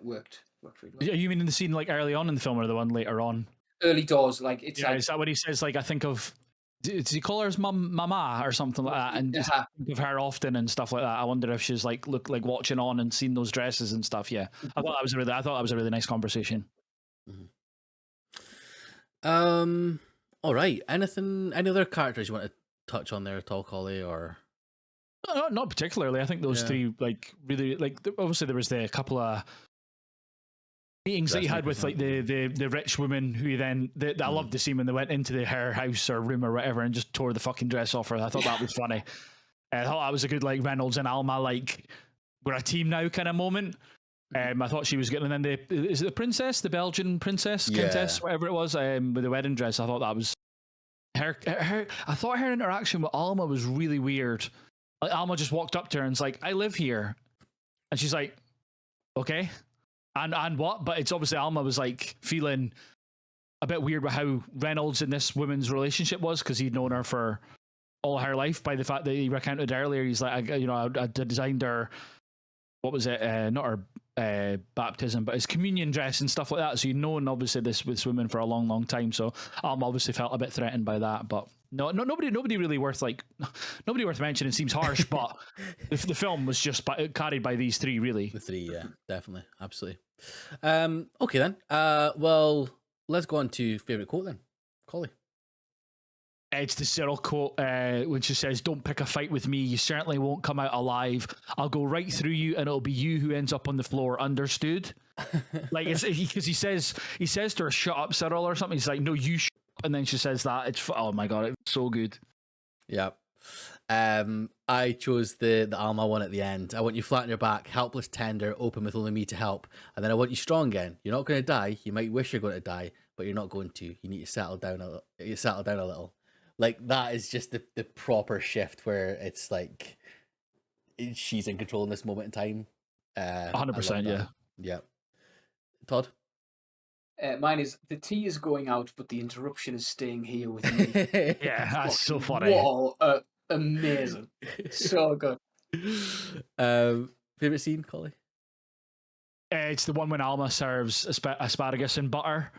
worked really well. Are you meaning the scene like early on in the film or the one later on? Early doors, like it's Yeah, like is that what he says? Like, I think of, does he call her his mama or something like that? And just think of her often and stuff like that. I wonder if she's like watching on and seeing those dresses and stuff. Yeah, I thought that was a really nice conversation. All right. Any other characters you want to touch on there at all, Collie, or? No, not particularly. I think those Yeah. three like really like obviously there was the couple of meetings that he had with like the rich woman who then I loved the scene when they went into her house or room or whatever and just tore the fucking dress off her. I thought that was funny. I thought that was a good like Reynolds and Alma like we're a team now kind of moment. I thought she was good, and then is it the princess, the Belgian princess, countess, whatever it was, with the wedding dress. I thought that was her. I thought her interaction with Alma was really weird. Like Alma just walked up to her and was like, "I live here," and she's like, "Okay." And what? But it's obviously Alma was like feeling a bit weird with how Reynolds and this woman's relationship was because he'd known her for all her life by the fact that he recounted earlier. He's like, I designed her, what was it? Not her baptism, but his communion dress and stuff like that. So you'd known obviously this woman for a long, long time. So Alma obviously felt a bit threatened by that. But nobody really worth nobody worth mentioning. Seems harsh, but the film was just carried by these three, really. The three, yeah, definitely, absolutely. Okay then. Well, let's go on to favorite quote then, Collie. It's the Cyril quote when she says, "Don't pick a fight with me. You certainly won't come out alive. I'll go right through you, and it'll be you who ends up on the floor." Understood? Like it's because he says to her, "Shut up, Cyril," or something. He's like, "No, you shut up," and then she says that. It's oh my god, it's so good. Yeah. I chose the Alma one at the end. I want you flat on your back, helpless, tender, open with only me to help. And then I want you strong again. You're not going to die. You might wish you're going to die, but you're not going to. You need to settle down a little. Like that is just the proper shift where it's like she's in control in this moment in time. 100%, yeah. Yeah. Todd? mine is the tea is going out, but the interruption is staying here with me. Yeah, that's so funny. Whoa, amazing, so good. Favorite scene, Collie? It's the one when Alma serves asparagus and butter,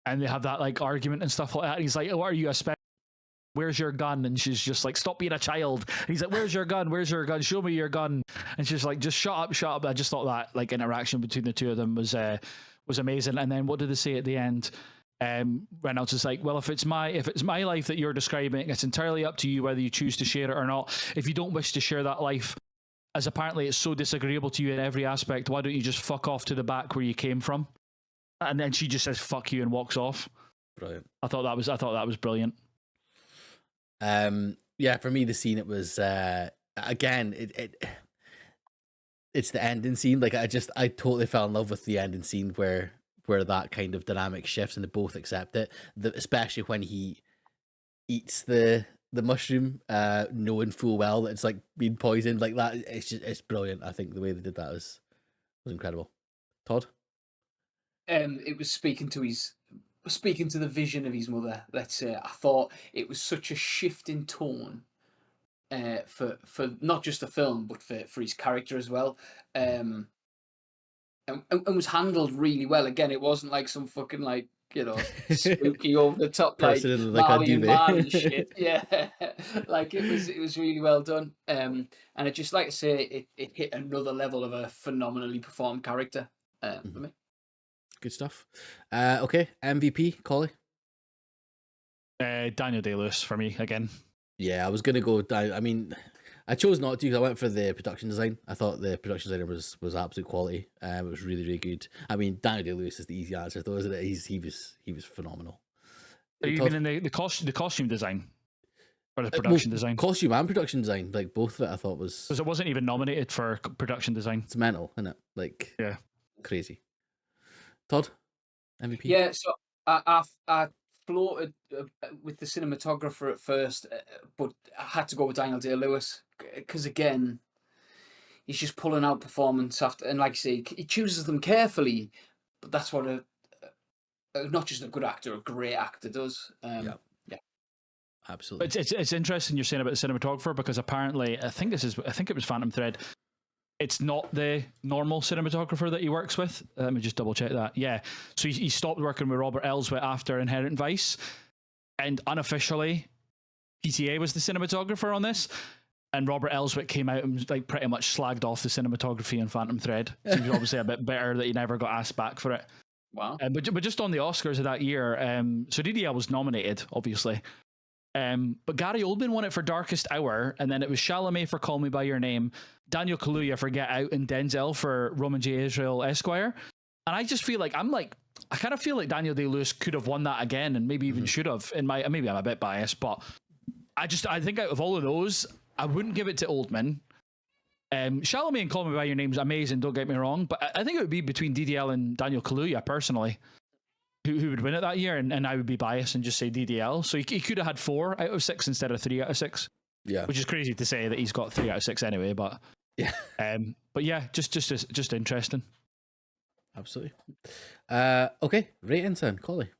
and they have that like argument and stuff like that. And he's like, "Oh, are you asparagus? Where's your gun?" And she's just like, "Stop being a child." And he's like, "Where's your gun? Where's your gun? Show me your gun." And she's like, "Just shut up, shut up." I just thought that like interaction between the two of them was amazing. And then what did they say at the end? Reynolds is like, "Well, if it's my life that you're describing, it's entirely up to you whether you choose to share it or not. If you don't wish to share that life, as apparently it's so disagreeable to you in every aspect, why don't you just fuck off to the back where you came from?" And then she just says, "Fuck you," and walks off. Brilliant. I thought that was brilliant. Yeah, for me the scene it was again, it's the ending scene. Like I totally fell in love with the ending scene where that kind of dynamic shifts and they both accept it. Especially when he eats the mushroom, knowing full well that it's like being poisoned like that. It's brilliant. I think the way they did that was incredible. Todd? It was speaking to the vision of his mother. Let's say I thought it was such a shift in tone for not just the film but for his character as well. And was handled really well. Again, it wasn't like some fucking like spooky over the top like Person in like a Marley and Marley duvet. shit. Yeah, like it was really well done. And it just like I say, it hit another level of a phenomenally performed character for me. Good stuff. Okay, MVP, Collie. Daniel Day-Lewis for me again. Yeah, I was gonna go. I mean, I chose not to because I went for the production design. I thought the production designer was absolute quality. It was really, really good. I mean, Daniel Day-Lewis is the easy answer, though, isn't it? He was phenomenal. Are you even in the costume design or the production design? Costume and production design, like both of it, I thought was because it wasn't even nominated for production design. It's mental, isn't it? Like yeah, crazy. Todd, MVP. Yeah, so I floated with the cinematographer at first, but I had to go with Daniel Day-Lewis because again, he's just pulling out performance after, and like I say, he chooses them carefully, but that's what not just a good actor, a great actor does. Yeah, absolutely. It's interesting you're saying about the cinematographer because apparently I think it was Phantom Thread. It's not the normal cinematographer that he works with. Let me just double check that. Yeah. So he stopped working with Robert Elswit after Inherent Vice. And unofficially, PTA was the cinematographer on this. And Robert Elswit came out and like pretty much slagged off the cinematography in Phantom Thread. So he was obviously a bit bitter that he never got asked back for it. Wow. But just on the Oscars of that year, so DDL was nominated, obviously. But Gary Oldman won it for Darkest Hour, and then it was Chalamet for Call Me By Your Name, Daniel Kaluuya for Get Out, and Denzel for Roman J. Israel Esquire. And I just feel like I kind of feel like Daniel Day-Lewis could have won that again, and maybe even should have. Maybe I'm a bit biased, but I think out of all of those, I wouldn't give it to Oldman. Chalamet and Call Me By Your Name is amazing, don't get me wrong, but I think it would be between DDL and Daniel Kaluuya personally. Who would win it that year, and I would be biased and just say DDL. So he could have had 4 out of 6 instead of 3 out of 6. Yeah, which is crazy to say that he's got 3 out of 6 anyway. But yeah, but yeah, just interesting. Absolutely. Okay, ratings then, Collie.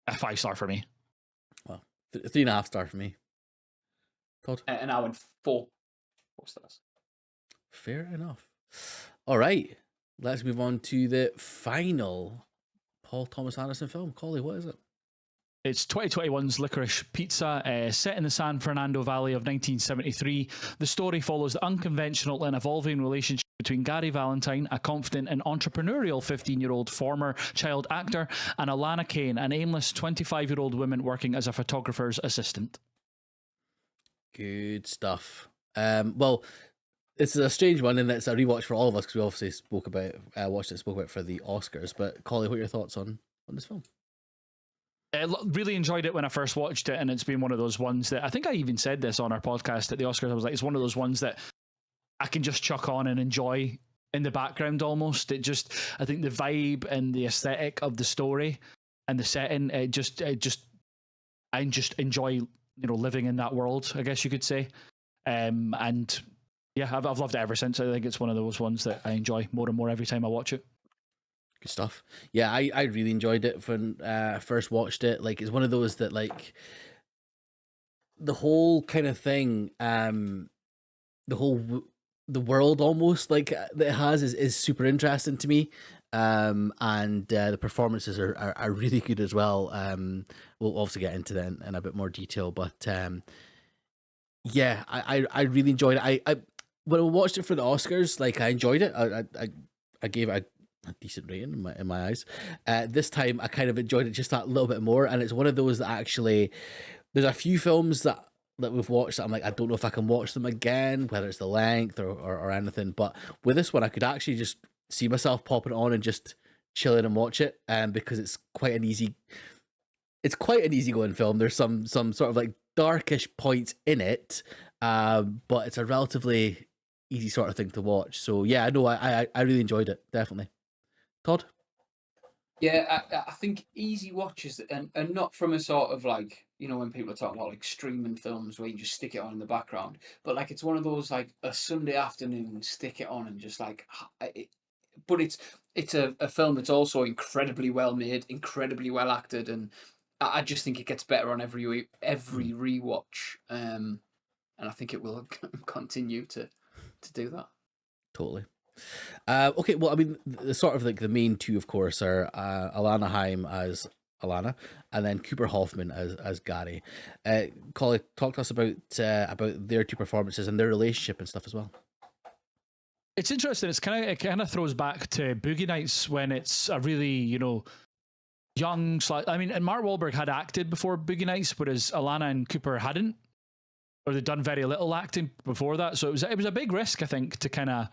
A 5-star for me. Well, 3.5 star for me. Todd. And I went 4 stars. Fair enough. All right, let's move on to the final Paul Thomas Anderson film. Collie, what is it? It's 2021's Licorice Pizza, set in the San Fernando Valley of 1973. The story follows the unconventional and evolving relationship between Gary Valentine, a confident and entrepreneurial 15-year-old former child actor, and Alana Kane, an aimless 25-year-old woman working as a photographer's assistant. Good stuff. Well, it's a strange one, and it's a rewatch for all of us because we obviously spoke about it for the Oscars. But Collie, what are your thoughts on this film? I really enjoyed it when I first watched it, and it's been one of those ones that I think I even said this on our podcast at the Oscars. I was like, it's one of those ones that I can just chuck on and enjoy in the background almost. I think the vibe and the aesthetic of the story and the setting, I just enjoy living in that world, I guess you could say. And yeah, I've loved it ever since. I think it's one of those ones that I enjoy more and more every time I watch it. Good stuff. Yeah, I really enjoyed it when I first watched it. Like, it's one of those that, like, the whole kind of thing, the world almost, like, that it has is super interesting to me. And the performances are really good as well. We'll obviously get into that in a bit more detail, but yeah, I really enjoyed it. I when I watched it for the Oscars, like, I enjoyed it. I gave it a decent rating in my eyes. This time I kind of enjoyed it just that little bit more, and it's one of those that actually, there's a few films that we've watched that I'm like, I don't know if I can watch them again, whether it's the length or anything, but with this one I could actually just see myself popping it on and just chilling and watch it, because it's quite an easygoing film. There's some sort of like darkish points in it, but it's a relatively easy sort of thing to watch. So yeah, I know I really enjoyed it, definitely. Todd? Yeah, I think easy watches, and not from a sort of like, when people are talking about like streaming films where you just stick it on in the background, but like it's one of those like a Sunday afternoon, stick it on and just like, but it's a film that's also incredibly well made, incredibly well acted, and I just think it gets better on every Mhm, rewatch, and I think it will continue to do that. totally. Okay, well, I mean, the sort of like the main two, of course, are Alana Haim as Alana, and then Cooper Hoffman as Gary. Colin, talk to us about their two performances and their relationship and stuff as well. It's interesting. It kind of throws back to Boogie Nights when it's a really young. I mean, and Mark Wahlberg had acted before Boogie Nights, whereas Alana and Cooper hadn't, or they'd done very little acting before that. So it was a big risk, I think, to kind of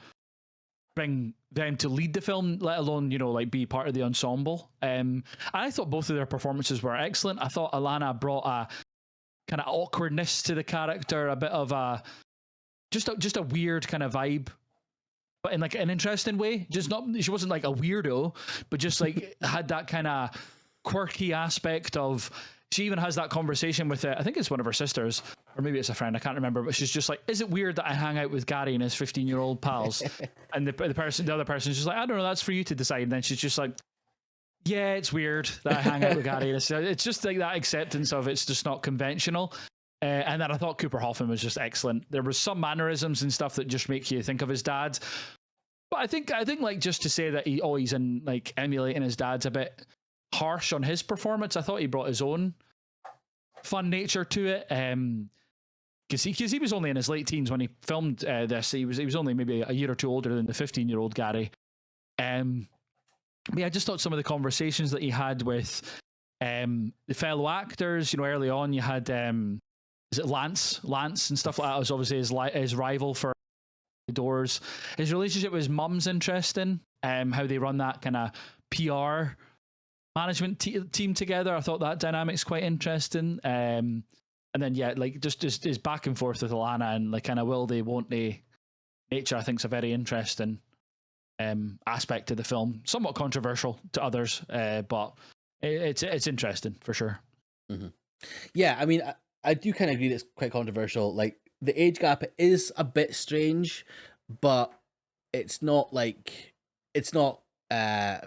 bring them to lead the film, let alone like be part of the ensemble. And I thought both of their performances were excellent. I thought Alana brought a kind of awkwardness to the character, a bit of a just a weird kind of vibe, but in like an interesting way. Just not, she wasn't like a weirdo, but just like had that kind of quirky aspect of. She even has that conversation with I think it's one of her sisters, or maybe it's a friend, I can't remember, but she's just like, is it weird that I hang out with Gary and his 15-year-old pals? And the other person's just like, I don't know, that's for you to decide. And then she's just like, yeah, it's weird that I hang out with Gary. It's just like that acceptance of it's just not conventional. And then I thought Cooper Hoffman was just excellent. There was some mannerisms and stuff that just make you think of his dad. But I think like just to say that he's in like emulating his dad's a bit harsh on his performance. I thought he brought his own fun nature to it. Because he was only in his late teens when he filmed this. He was only maybe a year or two older than the 15-year-old Gary. Yeah, I just thought some of the conversations that he had with the fellow actors. Early on you had is it Lance and stuff like that. Was obviously his rival for the Doors. His relationship with his mum's interesting. How they run that kind of PR management team together. I thought that dynamic's quite interesting. And then like just his back and forth with Alana and like kind of will they, won't they nature. I think is a very interesting aspect to the film. Somewhat controversial to others, but it's interesting for sure. Mm-hmm. Yeah, I mean, I do kind of agree that it's quite controversial. Like the age gap is a bit strange, but it's not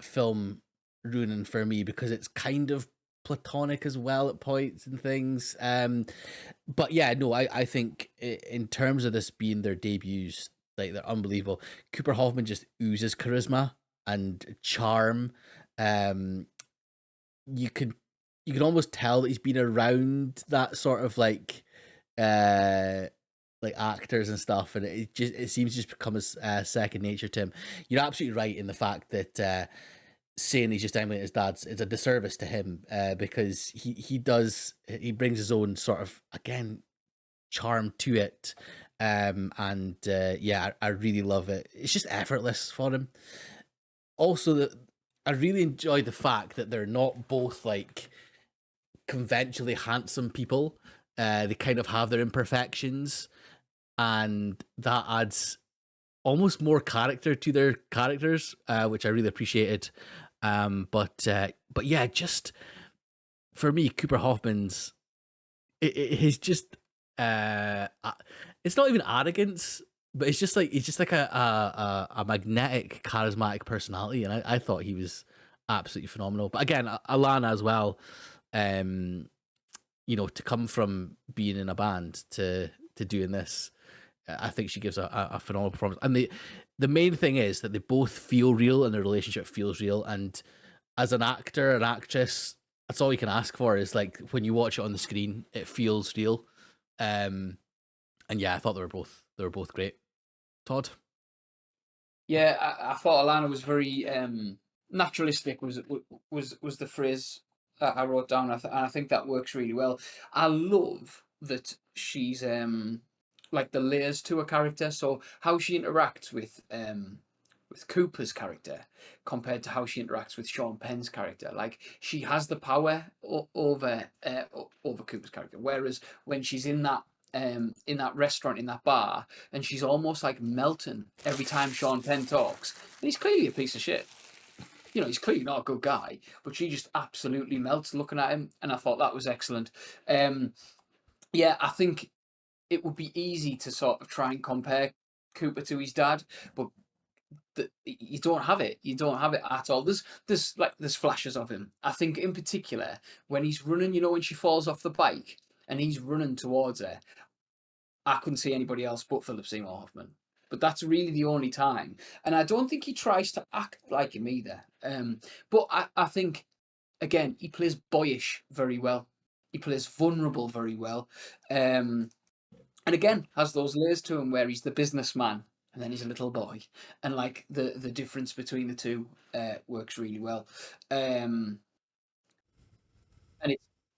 film ruining for me because it's kind of platonic as well at points and things. But yeah, no, I think in terms of this being their debuts, like they're unbelievable. Cooper Hoffman just oozes charisma and charm. Um, you could you can almost tell that he's been around that sort of uh like actors and stuff, and it seems to just become a second nature to him. You're absolutely right in the fact that saying he's just emulating his dad's is a disservice to him, because he brings his own sort of, again, charm to it. And yeah, I really love it. It's just effortless for him. Also, I really enjoy the fact that they're not both like conventionally handsome people. They kind of have their imperfections, and that adds almost more character to their characters, which I really appreciated. But yeah, just for me, Cooper Hoffman's he's just it's not even arrogance, but it's just like he's just like a magnetic, charismatic personality, and I thought he was absolutely phenomenal. But again, Alana as well. Um, to come from being in a band to doing this, I think she gives a phenomenal performance. And the main thing is that they both feel real, and their relationship feels real. And as an actor, an actress, that's all you can ask for is like when you watch it on the screen, it feels real. And yeah, I thought they were both great. Todd? Yeah, I thought Alana was very naturalistic. Was the phrase that I wrote down, and I think that works really well. I love that she's like the layers to her character. So how she interacts with Cooper's character compared to how she interacts with Sean Penn's character. Like she has the power over over Cooper's character, whereas when she's in that in that restaurant, in that bar, and she's almost like melting every time Sean Penn talks. And he's clearly a piece of shit. You know, he's clearly not a good guy, but she just absolutely melts looking at him, and I thought that was excellent. Yeah, I think it would be easy to sort of try and compare Cooper to his dad, but you don't have it. You don't have it at all. There's flashes of him. I think in particular when he's running, you know, when she falls off the bike and he's running towards her, I couldn't see anybody else but Philip Seymour Hoffman. But that's really the only time. And I don't think he tries to act like him either. But I think, again, he plays boyish very well. He plays vulnerable very well. And again, has those layers to him where he's the businessman and then he's a little boy. And like the difference between the two works really well. And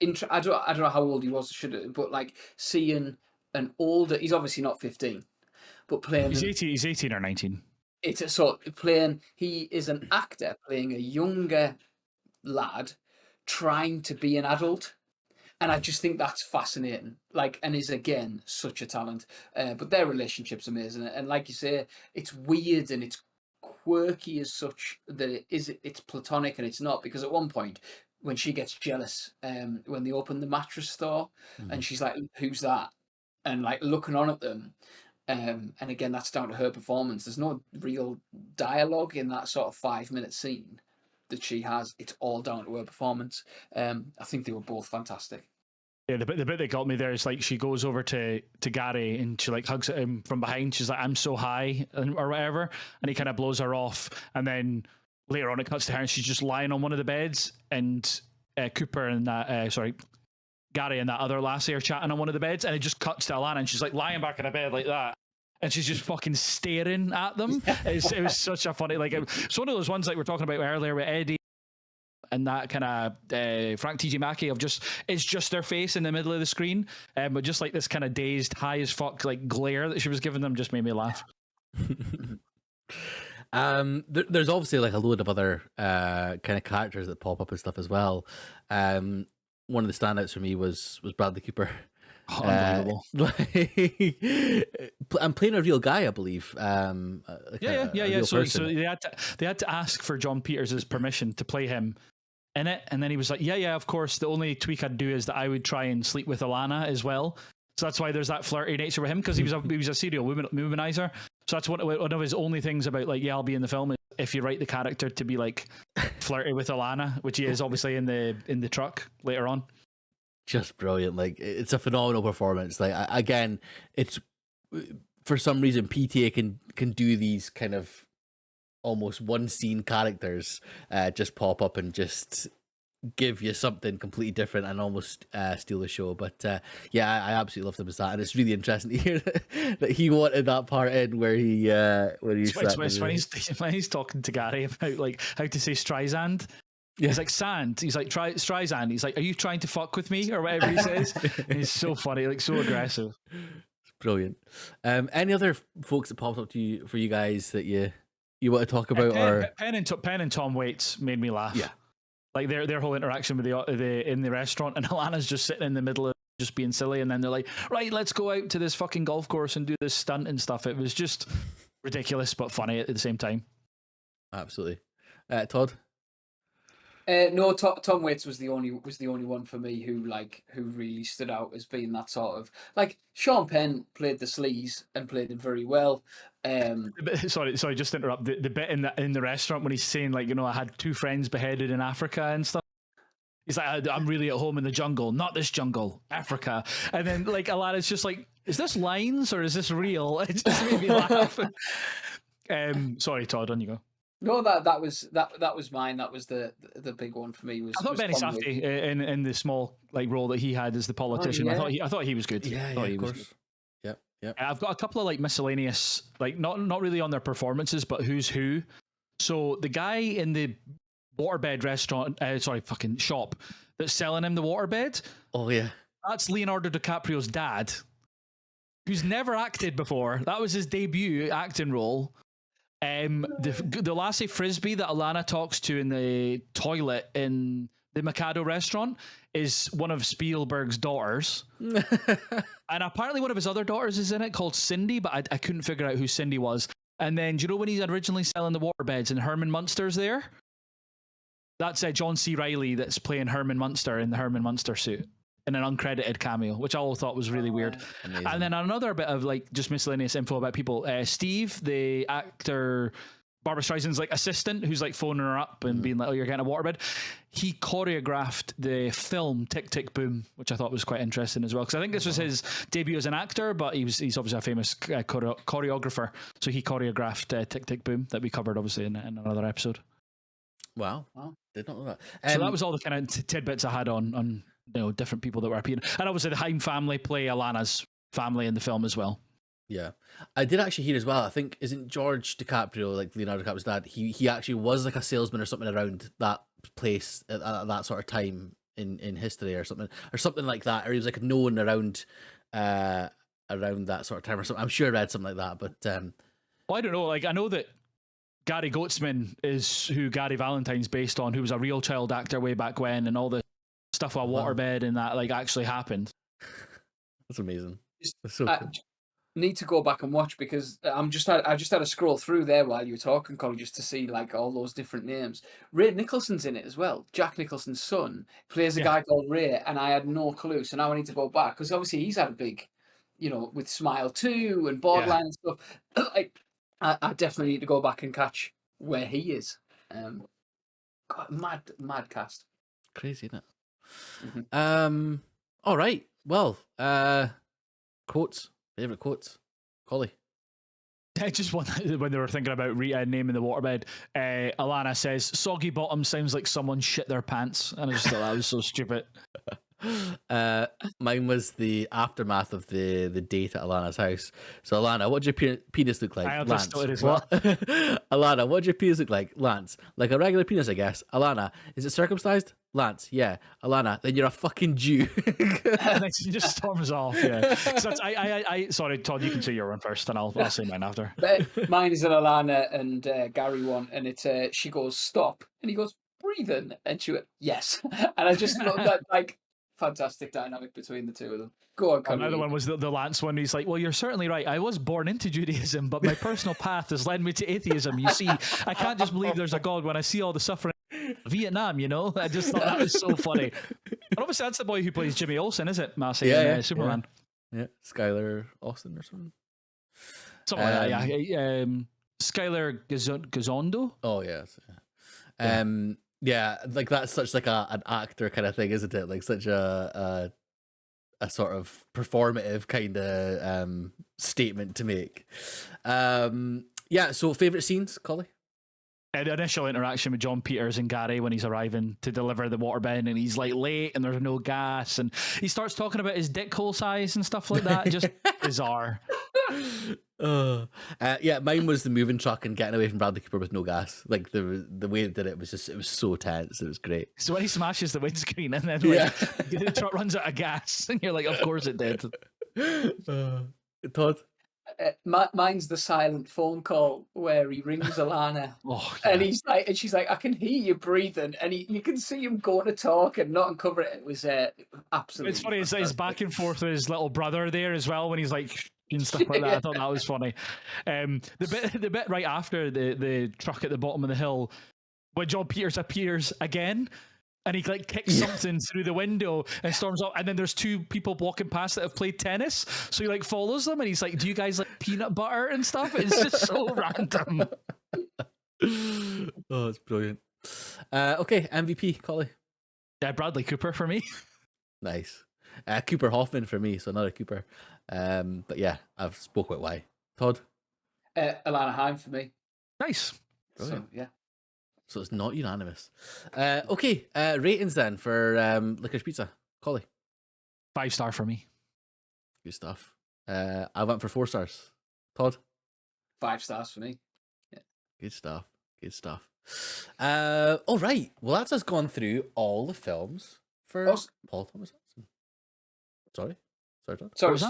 it's I don't know how old he was, but like seeing an older, he's obviously not 15, but playing He's 18 or 19. it's a sort of playing, he is an actor playing a younger lad trying to be an adult. And I just think that's fascinating. Like, and is again such a talent. But their relationship's amazing. And like you say, it's weird and it's quirky as such that it's platonic and it's not, because at one point when she gets jealous, when they open the mattress store and she's like, "Who's that?" and like looking on at them. And again, that's down to her performance. There's no real dialogue in that sort of 5-minute scene that she has. It's all down to her performance. I think they were both fantastic. Yeah, the bit that got me there is like she goes over to Gary and she like hugs him from behind. She's like, "I'm so high," or whatever, and he kind of blows her off. And then later on, it cuts to her and she's just lying on one of the beds, and Cooper and that Gary and that other lassie are chatting on one of the beds, and it just cuts to Alana and she's like lying back in a bed like that. And she's just fucking staring at them. It was such a funny, like, it's one of those ones like we were talking about earlier with Eddie and that kind of Frank T.J. Mackey of just, it's just their face in the middle of the screen, but just like this kind of dazed, high as fuck like glare that she was giving them just made me laugh. There's obviously like a load of other kind of characters that pop up and stuff as well. One of the standouts for me was Bradley Cooper. Oh, unbelievable. I'm playing a real guy, I believe. Yeah. So they had to ask for John Peters' permission to play him in it, and then he was like, yeah, of course. The only tweak I'd do is that I would try and sleep with Alana as well. So that's why there's that flirty nature with him, because he was a serial womanizer. So that's one of his only things about like, yeah, I'll be in the film, is if you write the character to be like flirty with Alana, which he is obviously in the truck later on. Just brilliant. Like, it's a phenomenal performance. Like, again, it's for some reason PTA can do these kind of almost one scene characters just pop up and just give you something completely different and almost steal the show. But yeah, I absolutely loved him as that, and it's really interesting to hear that he wanted that part in where when he's talking to Gary about like how to say Streisand. Yeah. He's like, sand. He's like, Streisand. He's like, are you trying to fuck with me? Or whatever he says. And he's so funny, like so aggressive. It's brilliant. Any other folks that popped up for you guys that you want to talk about? Penn and Tom Waits made me laugh. Yeah. Like their whole interaction with the in the restaurant, and Alana's just sitting in the middle of just being silly, and then they're like, right, let's go out to this fucking golf course and do this stunt and stuff. It was just ridiculous but funny at the same time. Absolutely. Todd? No, Tom Waits was the only one for me who really stood out as being that sort of, like, Sean Penn played the sleaze and played it very well. Sorry, just to interrupt. The bit in the restaurant when he's saying, like, you know, I had 2 friends beheaded in Africa and stuff. He's like, I'm really at home in the jungle, not this jungle, Africa. And then like Alana's just like, is this lines or is this real? It just made me laugh. Sorry, Todd, on you go. No, that was mine. That was the big one for me. I thought Benny Safdie in the small like role that he had as the politician. Oh, yeah. I thought he was good. Yeah, of course. Yep. I've got a couple of like miscellaneous, like not really on their performances, but who's who. So the guy in the waterbed restaurant, fucking shop that's selling him the waterbed. Oh yeah, that's Leonardo DiCaprio's dad, who's never acted before. That was his debut acting role. The lassie Frisbee that Alana talks to in the toilet in the Mikado restaurant is one of Spielberg's daughters. And apparently one of his other daughters is in it called Cindy, but I couldn't figure out who Cindy was. And then, do you know when he's originally selling the waterbeds and Herman Munster's there? That's John C. Reilly that's playing Herman Munster in the Herman Munster suit in an uncredited cameo, which I all thought was really weird. Amazing. And then another bit of like just miscellaneous info about people. Steve, the actor, Barbara Streisand's like assistant, who's like phoning her up and being like, "Oh, you're getting a waterbed." He choreographed the film Tick Tick Boom, which I thought was quite interesting as well, because I think this was his debut as an actor, but he's obviously a famous choreographer, so he choreographed Tick Tick Boom that we covered obviously in another episode. Wow, did not know that. So that was all the kind of tidbits I had on different people that were appearing, and obviously the Haim family play Alana's family in the film as well. Yeah, I did actually hear as well. I think isn't George DiCaprio, like Leonardo DiCaprio's dad? He actually was like a salesman or something around that place at that sort of time in history or something like that, or he was like known around that sort of time or something. I'm sure I read something like that, but well, I don't know. Like I know that Gary Goetzman is who Gary Valentine's based on, who was a real child actor way back when, and all the stuff about waterbed and that like actually happened. That's amazing. That's so cool. Need to go back and watch because I just had a scroll through there while you were talking, Colin, just to see like all those different names. Ray Nicholson's in it as well. Jack Nicholson's son plays a guy called Ray, and I had no clue. So now I need to go back because obviously he's had a big, with Smile 2 and Borderline and stuff. Like, I definitely need to go back and catch where he is. God, mad cast. Crazy, isn't it? All right. Well, quotes. Favorite quotes, Collie. I just want when they were thinking about naming the waterbed, Alana says, "Soggy bottom sounds like someone shit their pants," and I just thought that was so stupid. Mine was the aftermath of the date at Alana's house. So Alana, what does your penis look like? I Lance. understood it as well. Alana, what does your penis look like? Lance. Like a regular penis, I guess. Alana, is it circumcised? Lance, yeah. Alana, then you're a fucking Jew. And then she just storms off. Yeah. So I sorry, Todd, you can say your one first, and I'll say mine after. Mine is an Alana and Gary one, and it's she goes stop, and he goes breathing, and she went yes, and I just love that like fantastic dynamic between the two of them. Go on, another one was the Lance one. He's like, "Well, you're certainly right. I was born into Judaism, but my personal path has led me to atheism. You see, I can't just believe there's a God when I see all the suffering in Vietnam. I just thought that was so funny. And obviously, that's the boy who plays Jimmy Olsen, is it, Massey? Yeah, Superman. Yeah, Skylar Austin or something. Something like that. Yeah, Skylar Gazondo. Oh yes. Yeah, like that's such like an actor kind of thing, isn't it? Like such a sort of performative kind of statement to make. Yeah. So favorite scenes, Collie? The initial interaction with John Peters and Gary when he's arriving to deliver the waterbed, and he's like late and there's no gas, and he starts talking about his dick hole size and stuff like that. Just bizarre. Yeah, mine was the moving truck and getting away from Bradley Cooper with no gas. Like the way they did it was so tense. It was great. So when he smashes the windscreen and then the truck runs out of gas, and you're like, of course it did. Todd? Mine's the silent phone call where he rings Alana, and he's like, and she's like, "I can hear you breathing," and you can see him going to talk and not uncover it. It was absolutely. It's funny. It's back and forth with his little brother there as well when he's like and stuff like that. I thought that was funny. The bit right after the truck at the bottom of the hill, when John Peters appears again. And he like kicks something through the window and storms off. And then there's two people walking past that have played tennis. So he like follows them and he's like, "Do you guys like peanut butter and stuff?" It's just so random. Oh, it's brilliant. Okay, MVP, Collie. Bradley Cooper for me. Nice. Cooper Hoffman for me, so another Cooper. But yeah, I've spoke about why. Todd? Alana Haim for me. Nice. Brilliant. So, yeah. So it's not unanimous. Okay, ratings then for Licorice Pizza. Collie? 5-star for me. Good stuff. I went for 4 stars. Todd? 5 stars for me. Yeah. Good stuff. Good stuff. All right. Well, that's us gone through all the films for Paul Thomas Anderson. Sorry, Todd. Sorry, it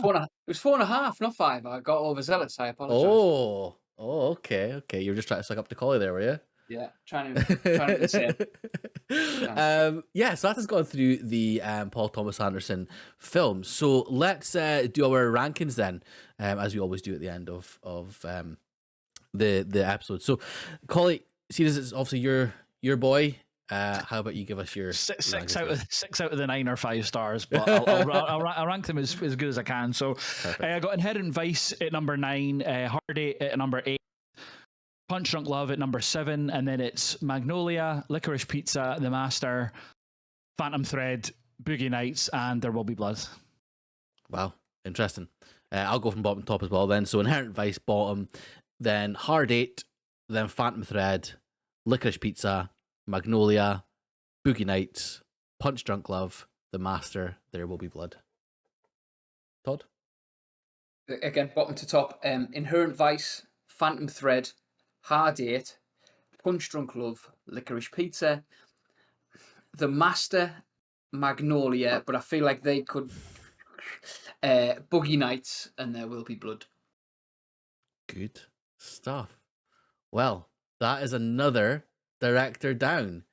was 4.5, not 5. I got overzealous. I apologize. Oh, okay. You're just trying to suck up to Collie there, were you? Yeah, trying to be the same. Yeah, so that has gone through the Paul Thomas Anderson film. So let's do our rankings then, as we always do at the end of the episode. So, Collie, see, this is obviously your boy. How about you give us your Six rankings out of the 9 or 5 stars, but I'll rank them as good as I can. So I got Inherent Vice at number 9, Hard 8 at number 8, Punch Drunk Love at number 7, and then it's Magnolia, Licorice Pizza, The Master, Phantom Thread, Boogie Nights, and There Will Be Blood. Wow, interesting. I'll go from bottom to top as well then. So Inherent Vice bottom, then Hard 8, then Phantom Thread, Licorice Pizza, Magnolia, Boogie Nights, Punch Drunk Love, The Master, There Will Be Blood. Todd? Again, bottom to top, Inherent Vice, Phantom Thread, Hard 8, Punch Drunk Love, Licorice Pizza, The Master, Magnolia, but I feel like they could Boogie Nights, and There Will Be Blood. Good stuff. Well, that is another director down.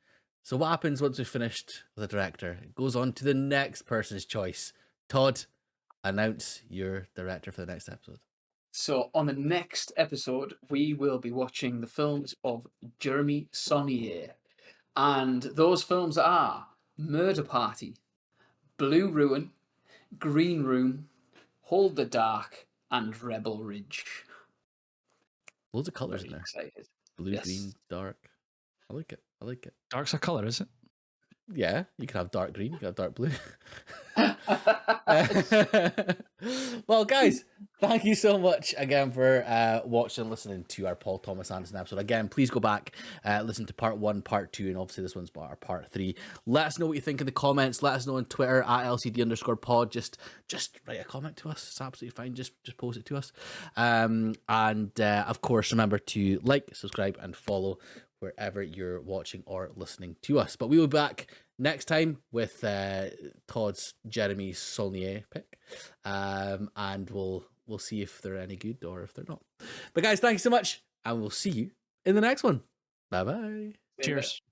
So what happens once we've finished with a director? It goes on to the next person's choice. Todd, announce your director for the next episode. So on the next episode, we will be watching the films of Jeremy Saulnier. And those films are Murder Party, Blue Ruin, Green Room, Hold the Dark, and Rebel Ridge. Loads of colours in Very there. excited. Blue, Yes. green, dark. I like it. I like it. Dark's a colour, is it? Yeah, you can have dark green, you can have dark blue. Well, guys, thank you so much again for watching and listening to our Paul Thomas Anderson episode. Again, please go back, listen to part 1, part 2, and obviously this one's our part 3. Let us know what you think in the comments. Let us know on Twitter at LCD_pod. Just write a comment to us. It's absolutely fine. Just post it to us. And of course, remember to like, subscribe, and follow wherever you're watching or listening to us. But we will be back next time with Todd's Jeremy Saulnier pick, and we'll see if they're any good or if they're not. But guys, thank you so much, and we'll see you in the next one. Bye bye. Cheers.